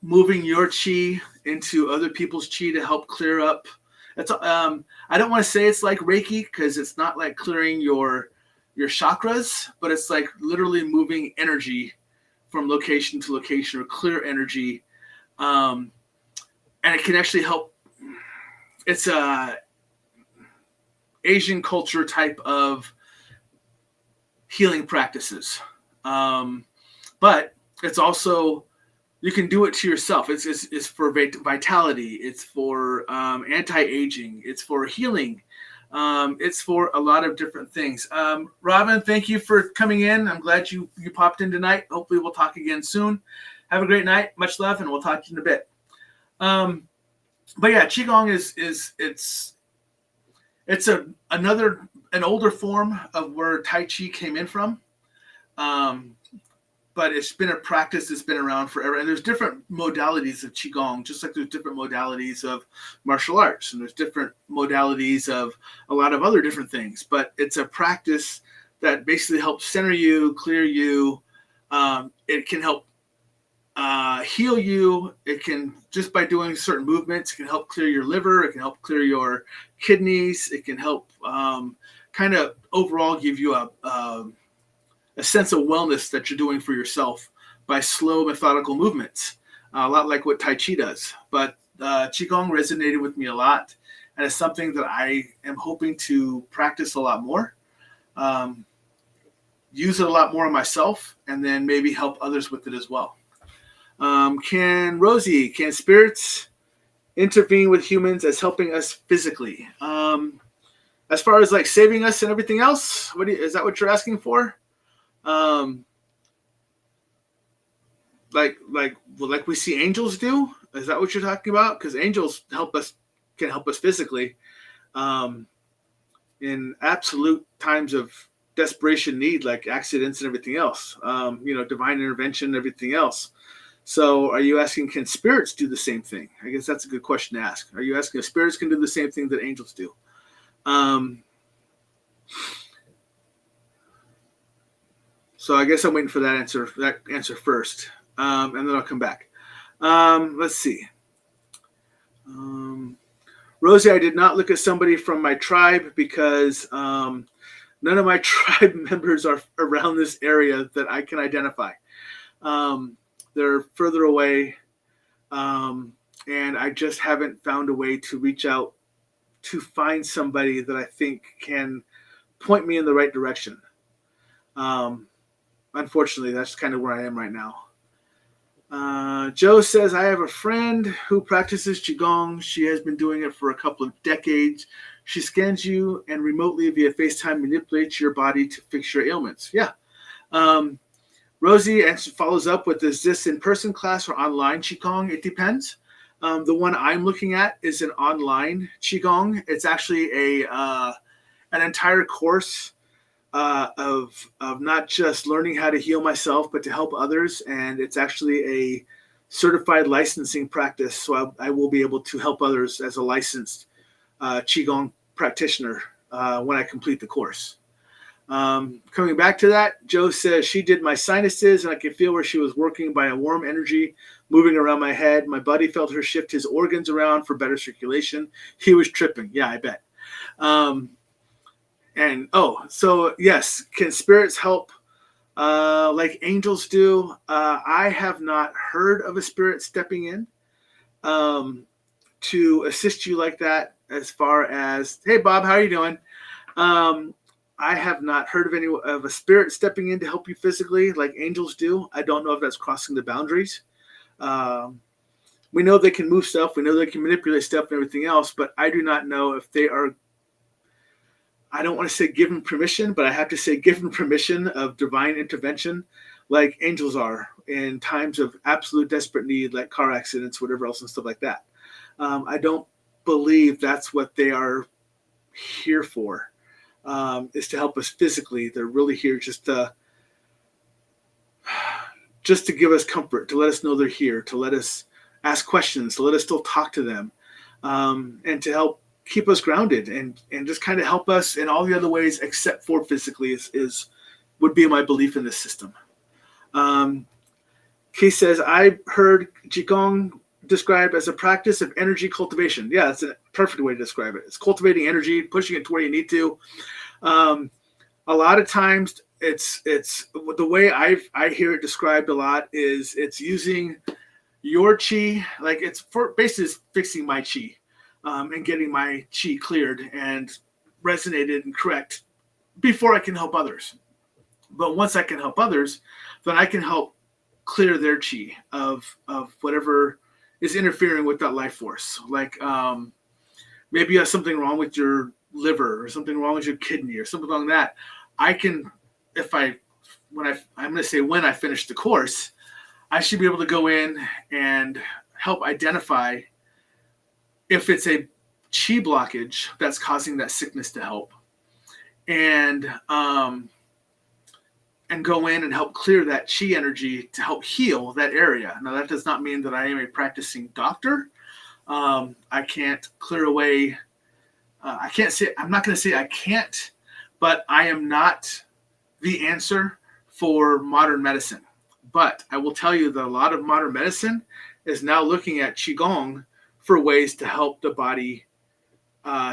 Moving your chi into other people's chi to help clear up. That's I don't want to say it's like Reiki, because it's not like clearing your chakras, but it's like literally moving energy from location to location, or clear energy. And it can actually help. It's a Asian culture type of healing practices. But it's also, you can do it to yourself. It's for vitality. It's for anti-aging. It's for healing. It's for a lot of different things. Robin, thank you for coming in. I'm glad you popped in tonight. Hopefully we'll talk again soon. Have a great night. Much love, and we'll talk to you in a bit. But yeah, Qigong it's an older form of where Tai Chi came in from. But it's been a practice that's been around forever. And there's different modalities of Qigong, just like there's different modalities of martial arts, and there's different modalities of a lot of other different things. But it's a practice that basically helps center you, clear you. It can help heal you. It can, just by doing certain movements, it can help clear your liver. It can help clear your kidneys. It can help kind of overall give you a sense of wellness that you're doing for yourself by slow, methodical movements, a lot like what Tai Chi does. But Qigong resonated with me a lot, and it's something that I am hoping to practice a lot more, use it a lot more on myself, and then maybe help others with it as well. Can spirits intervene with humans as helping us physically? As far as like saving us and everything else, is that what you're asking for? Like we see angels do? Is that what you're talking about? Because angels can help us physically, in absolute times of desperation need, like accidents and everything else. Divine intervention and everything else. So, are you asking, can spirits do the same thing? I guess that's a good question to ask. Are you asking if spirits can do the same thing that angels do? So I guess I'm waiting for that answer first, and then I'll come back. Let's see. Rosie, I did not look at somebody from my tribe because none of my tribe members are around this area that I can identify. They're further away, and I just haven't found a way to reach out to find somebody that I think can point me in the right direction. Unfortunately, that's kind of where I am right now. Joe says, I have a friend who practices Qigong. She has been doing it for a couple of decades. She scans you and remotely via FaceTime manipulates your body to fix your ailments. Yeah. Rosie follows up with, is this in-person class or online Qigong? It depends. The one I'm looking at is an online Qigong. It's actually an entire course of not just learning how to heal myself, but to help others. And it's actually a certified licensing practice, so I will be able to help others as a licensed Qigong practitioner when I complete the course. Coming back to that, Joe says she did my sinuses and I could feel where she was working by a warm energy moving around my head. My buddy felt her shift his organs around for better circulation. He was tripping. Yeah, I bet. So yes, can spirits help like angels do? I have not heard of a spirit stepping in to assist you like that. As far as, hey Bob, how are you doing? I have not heard of a spirit stepping in to help you physically like angels do. I don't know if that's crossing the boundaries. We know they can move stuff. We know they can manipulate stuff and everything else, but I do not know if they are, I don't want to say given permission, but I have to say given permission of divine intervention like angels are in times of absolute desperate need, like car accidents, whatever else and stuff like that. I don't believe that's what they are here for, is to help us physically. They're really here just to give us comfort, to let us know they're here, to let us ask questions, to let us still talk to them, and to help keep us grounded and just kind of help us in all the other ways except for physically would be my belief in this system. Keith says, I heard Qigong described as a practice of energy cultivation. Yeah, that's a perfect way to describe it. It's cultivating energy, pushing it to where you need to. A lot of times it's the way I hear it described a lot is it's using your chi, like it's for basically fixing my chi, and getting my chi cleared and resonated and correct before I can help others. But once I can help others, then I can help clear their chi of whatever is interfering with that life force. Like maybe you have something wrong with your liver or something wrong with your kidney or something like that. I can, when I finish the course, I should be able to go in and help identify if it's a chi blockage that's causing that sickness to help, and go in and help clear that chi energy to help heal that area. Now, that does not mean that I am a practicing doctor. I can't clear away. I'm not going to say I can't, but I am not the answer for modern medicine. But I will tell you that a lot of modern medicine is now looking at Qigong for ways to help the body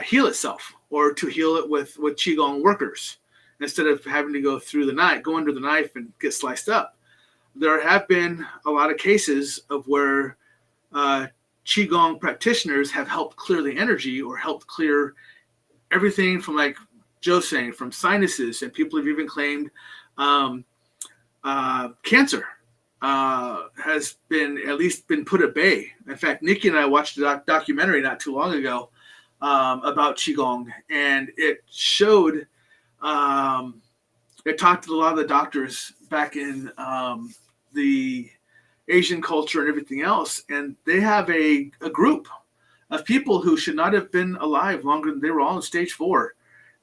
heal itself, or to heal it with Qigong workers, instead of having to go under the knife and get sliced up. There have been a lot of cases of where Qigong practitioners have helped clear the energy, or helped clear everything from, like Joe's saying, from sinuses, and people have even claimed cancer has at least been put at bay. In fact, Nikki and I watched a documentary not too long ago about Qigong, and it showed, it talked to a lot of the doctors back in the Asian culture and everything else, and they have a group of people who should not have been alive longer than they were all in stage 4.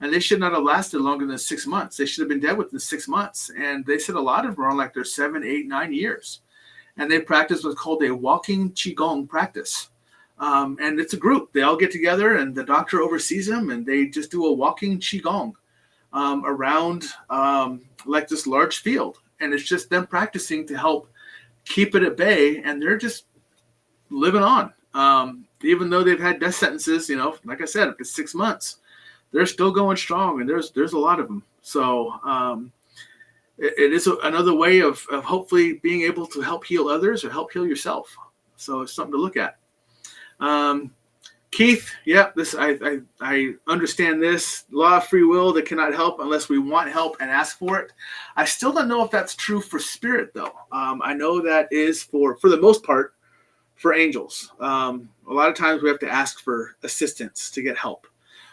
And they should not have lasted longer than 6 months. They should have been dead within 6 months. And they said a lot of them are on like their 7, 8, 9 years. And they practice what's called a walking Qigong practice. And it's a group. They all get together and the doctor oversees them. And they just do a walking Qigong around like this large field. And it's just them practicing to help keep it at bay. And they're just living on. Even though they've had death sentences, like I said, up to 6 months. They're still going strong, and there's a lot of them. So it is another way of hopefully being able to help heal others or help heal yourself. So it's something to look at. Keith, yeah, this I understand this law of free will that cannot help unless we want help and ask for it. I still don't know if that's true for spirit, though. I know that is for the most part for angels. A lot of times we have to ask for assistance to get help.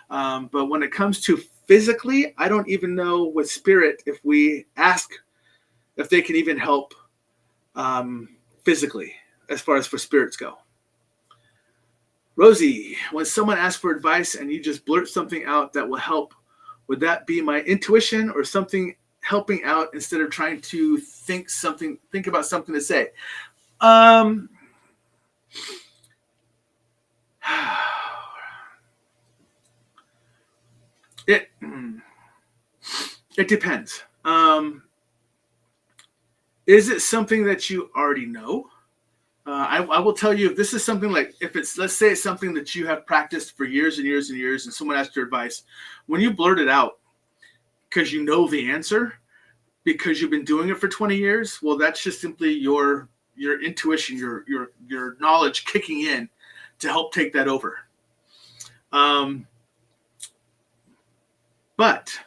But when it comes to physically, I don't even know with spirit if we ask if they can even help physically as far as for spirits go. Rosie, when someone asks for advice and you just blurt something out that will help Would that be my intuition or something helping out instead of trying to think about something to say? It depends. Is it something that you already know? I will tell you, if this is something like, let's say it's something that you have practiced for years and years and years, and someone asked your advice, when you blurt it out because you know the answer, because you've been doing it for 20 years, well, that's just simply your intuition, your knowledge kicking in to help take that over. But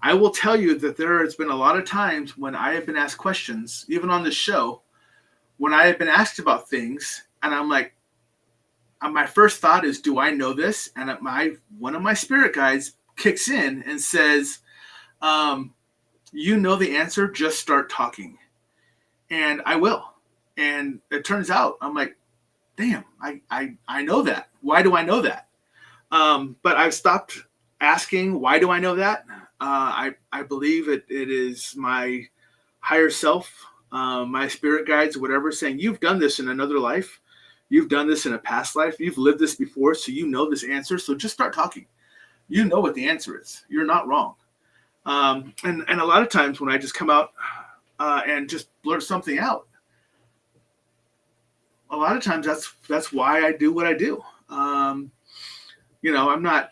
I will tell you that there has been a lot of times when I have been asked questions, even on this show, when I have been asked about things, and I'm like, my first thought is, do I know this? And one of my spirit guides kicks in and says, you know the answer, just start talking. And I will. And it turns out, I'm like, damn, I know that. Why do I know that? But I've stopped asking, why do I know that? I believe it is my higher self, my spirit guides, whatever, saying, you've done this in another life. You've done this in a past life. You've lived this before, so you know this answer. So just start talking. You know what the answer is. You're not wrong. And a lot of times when I just come out and just blurt something out, a lot of times that's why I do what I do. I'm not.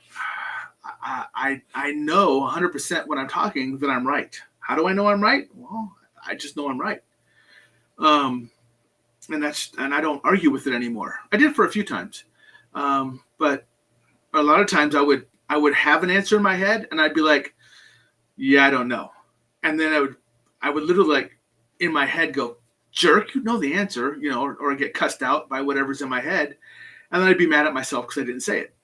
I know 100% when I'm talking that I'm right. How do I know I'm right? Well, I just know I'm right. And I don't argue with it anymore. I did for a few times, but a lot of times I would have an answer in my head, and I'd be like, yeah, I don't know. And then I would literally, like, in my head go, jerk, you know the answer, or get cussed out by whatever's in my head. And then I'd be mad at myself because I didn't say it.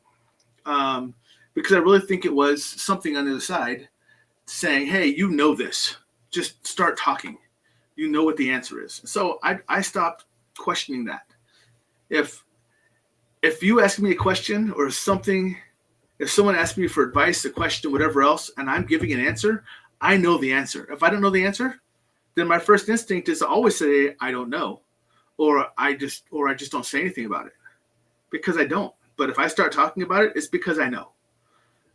Because I really think it was something on the other side saying, hey, you know this, just start talking. You know what the answer is. So I stopped questioning that. If you ask me a question or something, if someone asks me for advice, a question, whatever else, and I'm giving an answer, I know the answer. If I don't know the answer, then my first instinct is to always say, I don't know, or I just don't say anything about it, because I don't. But if I start talking about it, it's because I know.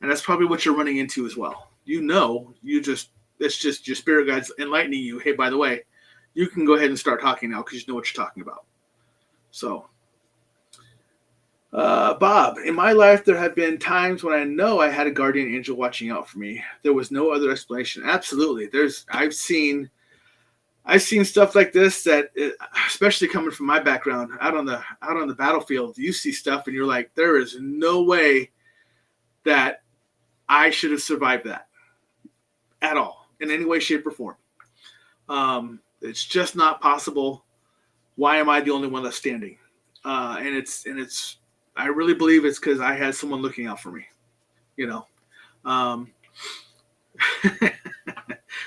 And that's probably what you're running into as well. It's just your spirit guides enlightening you. Hey, by the way, you can go ahead and start talking now because you know what you're talking about. So, Bob, in my life, there have been times when I know I had a guardian angel watching out for me. There was no other explanation. Absolutely. I've seen stuff like this that, especially coming from my background, out on the battlefield, you see stuff and you're like, there is no way that I should have survived that at all in any way, shape, or form. It's just not possible. Why am I the only one left standing? And it's I really believe it's because I had someone looking out for me.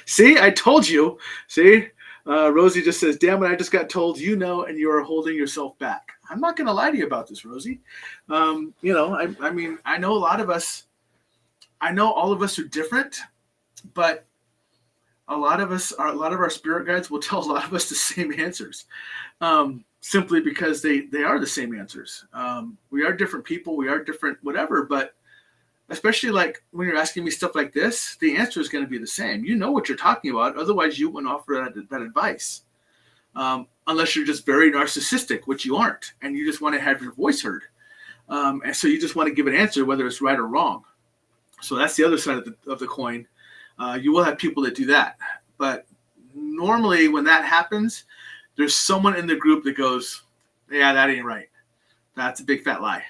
See, I told you. See. Rosie just says, damn it, I just got told, and you are holding yourself back. I'm not going to lie to you about this, Rosie. I mean, I know all of us are different, but a lot of our spirit guides will tell a lot of us the same answers, simply because they are the same answers. We are different people. We are different, whatever, but especially like when you're asking me stuff like this, the answer is going to be the same. You know what you're talking about. Otherwise, you wouldn't offer that advice. Unless you're just very narcissistic, which you aren't, and you just want to have your voice heard. And so you just want to give an answer, whether it's right or wrong. So that's the other side of the coin. You will have people that do that. But normally when that happens, there's someone in the group that goes, yeah, that ain't right. That's a big fat lie.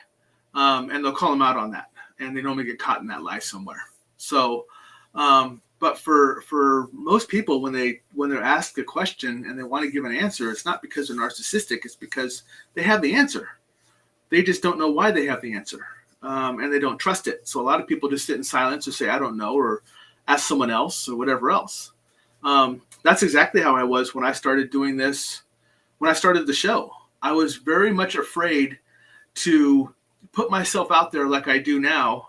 And they'll call them out on that. And they normally get caught in that lie somewhere. So, but for most people, when they're asked a question and they want to give an answer, it's not because they're narcissistic. It's because they have the answer. They just don't know why they have the answer, and they don't trust it. So a lot of people just sit in silence or say, I don't know, or ask someone else or whatever else. That's exactly how I was when I started doing this. When I started the show, I was very much afraid to put myself out there like I do now,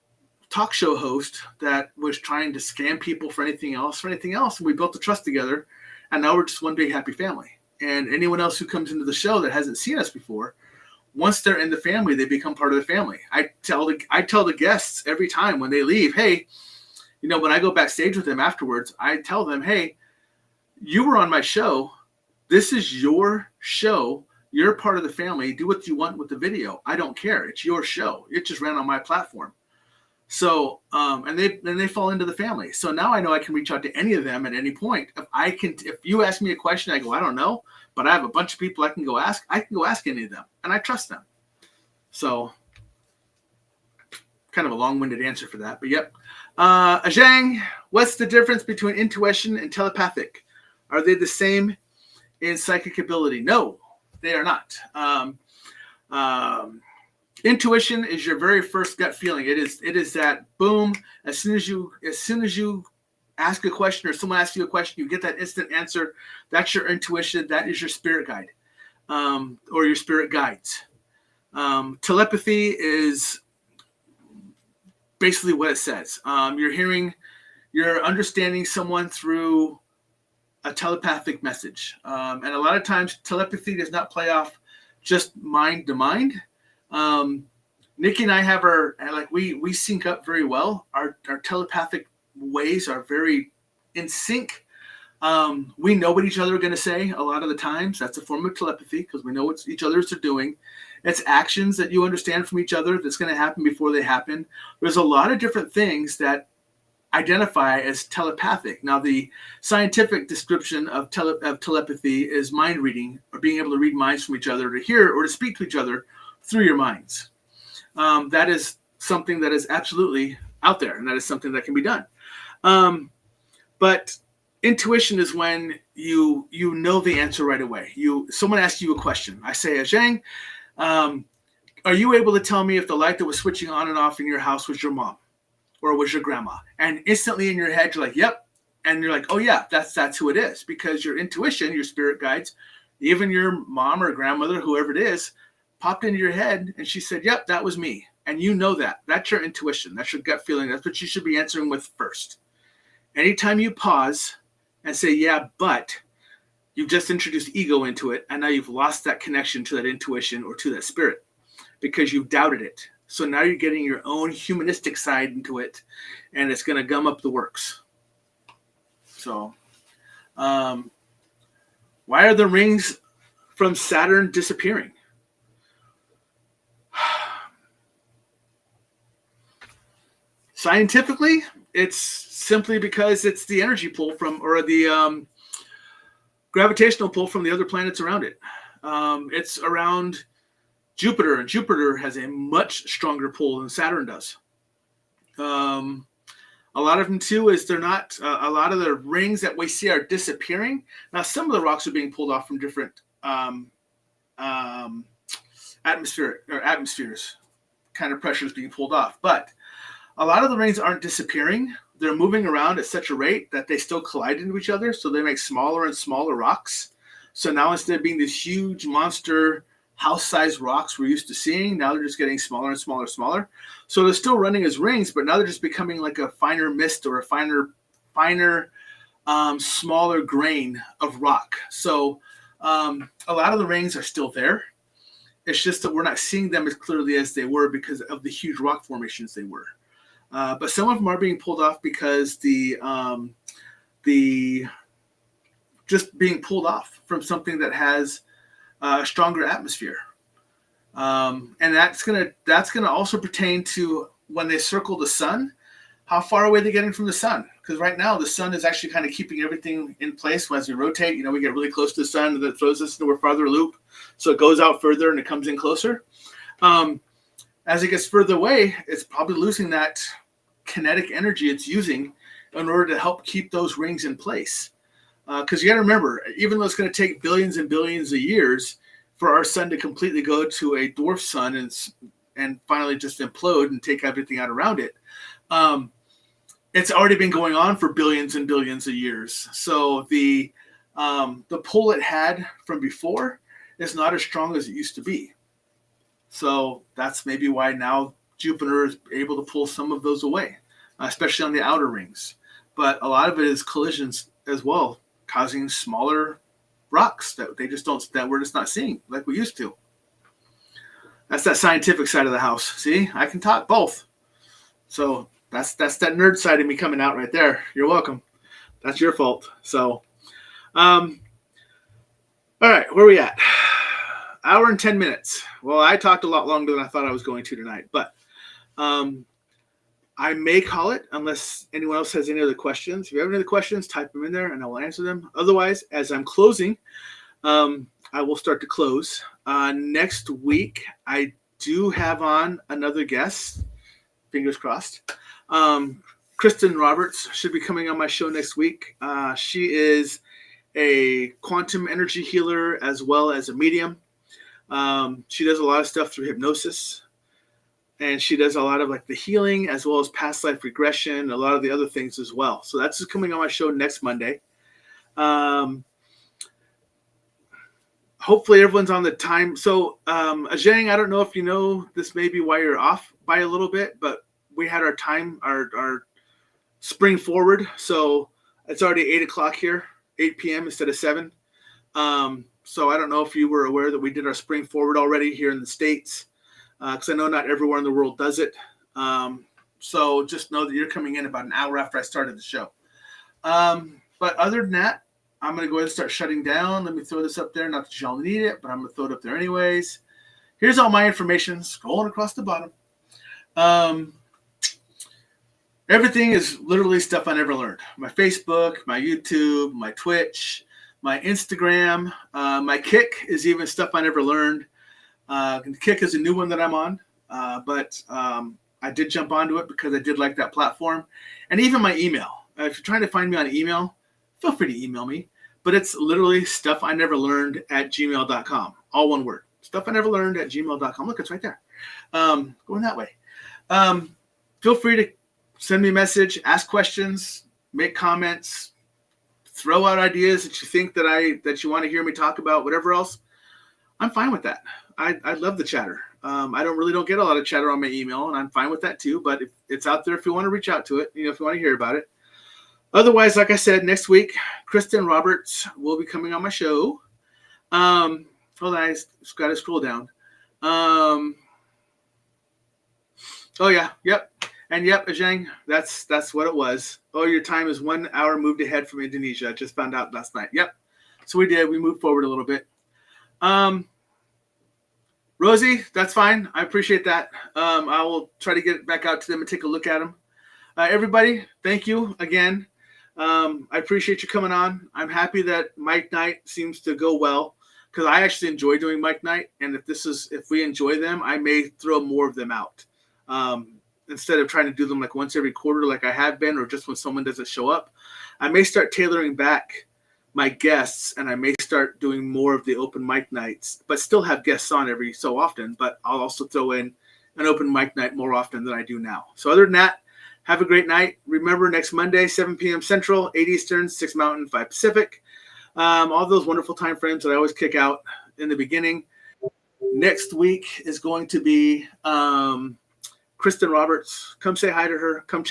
talk show host that was trying to scam people for anything else. And we built the trust together, and now we're just one big happy family. And anyone else who comes into the show that hasn't seen us before, once they're in the family, they become part of the family. I tell the guests every time when they leave, hey, when I go backstage with them afterwards, I tell them, hey, you were on my show. This is your show. You're part of the family. Do what you want with the video. I don't care. It's your show. It just ran on my platform. So, and they fall into the family. So now I know I can reach out to any of them at any point. If you ask me a question, I go, I don't know, but I have a bunch of people I can go ask any of them, and I trust them. So, kind of a long-winded answer for that, but yep. Zhang, what's the difference between intuition and telepathic? Are they the same in psychic ability? No, they are not. Intuition is your very first gut feeling. It is that boom. As soon as you ask a question or someone asks you a question, you get that instant answer. That's your intuition. That is your spirit guide, or your spirit guides. Telepathy is basically what it says. You're understanding someone through a telepathic message. And a lot of times telepathy does not play off just mind to mind. Nikki and I have we sync up very well. Our telepathic ways are very in sync. We know what each other are going to say a lot of the times. That's a form of telepathy because we know what each other's are doing. It's actions that you understand from each other that's going to happen before they happen. There's a lot of different things that identify as telepathic. Now, the scientific description of telepathy is mind reading, or being able to read minds from each other, to hear or to speak to each other through your minds. That is something that is absolutely out there, and that is something that can be done. But intuition is when you know the answer right away. Someone asks you a question. I say, Zhang, are you able to tell me if the light that was switching on and off in your house was your mom or was your grandma? And instantly in your head, you're like, yep. And you're like, oh yeah, that's who it is, because your intuition, your spirit guides, even your mom or grandmother, whoever it is, popped into your head and she said, yep, that was me. And you know that. That's your intuition. That's your gut feeling. That's what you should be answering with first. Anytime you pause and say, yeah, but you've just introduced ego into it, and now you've lost that connection to that intuition or to that spirit because you've doubted it. So now you're getting your own humanistic side into it, and it's going to gum up the works. So, why are the rings from Saturn disappearing? Scientifically, it's simply because it's the energy pull or the gravitational pull from the other planets around it. It's around Jupiter, and Jupiter has a much stronger pull than Saturn does. A lot of them too is they're not. A lot of the rings that we see are disappearing. Now, some of the rocks are being pulled off from different atmospheres, kind of pressures being pulled off, but a lot of the rings aren't disappearing. They're moving around at such a rate that they still collide into each other. So they make smaller and smaller rocks. So now instead of being these huge monster house-sized rocks we're used to seeing, now they're just getting smaller and smaller and smaller. So they're still running as rings, but now they're just becoming like a finer mist or a finer, smaller grain of rock. So a lot of the rings are still there. It's just that we're not seeing them as clearly as they were because of the huge rock formations they were. But some of them are being pulled off because the just being pulled off from something that has a stronger atmosphere, and that's gonna also pertain to when they circle the sun, how far away they're getting from the sun. Because right now the sun is actually kind of keeping everything in place. As we rotate, we get really close to the sun, and that throws us into a farther loop, so it goes out further and it comes in closer. As it gets further away, it's probably losing that kinetic energy it's using in order to help keep those rings in place. Because you got to remember, even though it's going to take billions and billions of years for our sun to completely go to a dwarf sun and finally just implode and take everything out around it, it's already been going on for billions and billions of years. So the pull it had from before is not as strong as it used to be. So that's maybe why now Jupiter is able to pull some of those away, especially on the outer rings. But a lot of it is collisions as well, causing smaller rocks that we're just not seeing like we used to. That's that scientific side of the house. See, I can talk both. So that's that nerd side of me coming out right there. You're welcome. That's your fault. So, all right, where are we at? Hour and 10 minutes. Well, I talked a lot longer than I thought I was going to tonight, but I may call it unless anyone else has any other questions. If you have any other questions, type them in there and I will answer them. Otherwise, as I'm closing, I will start to close. Next week, I do have on another guest. Fingers crossed. Kristen Roberts should be coming on my show next week. She is a quantum energy healer as well as a medium. She does a lot of stuff through hypnosis. And she does a lot of like the healing as well as past life regression, a lot of the other things as well. So that's just coming on my show next Monday. Hopefully everyone's on the time. So Ajang, I don't know if you know this may be why you're off by a little bit, but we had our time, our spring forward. So it's already 8 o'clock here, 8 p.m. instead of 7. So I don't know if you were aware that we did our spring forward already here in the States. Because I know not everywhere in the world does it. So just know that you're coming in about an hour after I started the show. But other than that, I'm going to go ahead and start shutting down. Let me throw this up there. Not that y'all need it, but I'm going to throw it up there anyways. Here's all my information scrolling across the bottom. Everything is literally stuff I never learned. My Facebook, my YouTube, my Twitch, my Instagram, my Kick is even stuff I never learned. Kick is a new one that I'm on, but I did jump onto it because I did like that platform. And even my email. If you're trying to find me on email, feel free to email me. But it's literally stuffineverlearned@gmail.com. All one word. Stuffineverlearned@gmail.com. Look, it's right there. Going that way. Feel free to send me a message, ask questions, make comments, throw out ideas that you think that you want to hear me talk about, whatever else. I'm fine with that. I love the chatter. I don't get a lot of chatter on my email, and I'm fine with that too. But if it's out there, if you want to reach out to it, if you want to hear about it. Otherwise, like I said, next week, Kristen Roberts will be coming on my show. Hold on, I just got to scroll down. Oh yeah, yep, and yep, Ajang, that's what it was. Oh, your time is 1 hour moved ahead from Indonesia. I just found out last night. Yep, so we moved forward a little bit. Rosie, that's fine. I appreciate that. I will try to get back out to them and take a look at them. Everybody, thank you again. I appreciate you coming on. I'm happy that Mike Night seems to go well because I actually enjoy doing Mike Night. And if we enjoy them, I may throw more of them out instead of trying to do them like once every quarter like I have been, or just when someone doesn't show up. I may start tailoring back my guests, and I may start doing more of the open mic nights, but still have guests on every so often. But I'll also throw in an open mic night more often than I do now. So other than that, have a great night. Remember, next Monday, 7 p.m. Central, 8 Eastern, 6 Mountain, 5 Pacific. All those wonderful time frames that I always kick out in the beginning. Next week is going to be Kristen Roberts. Come say hi to her. Come chat with her.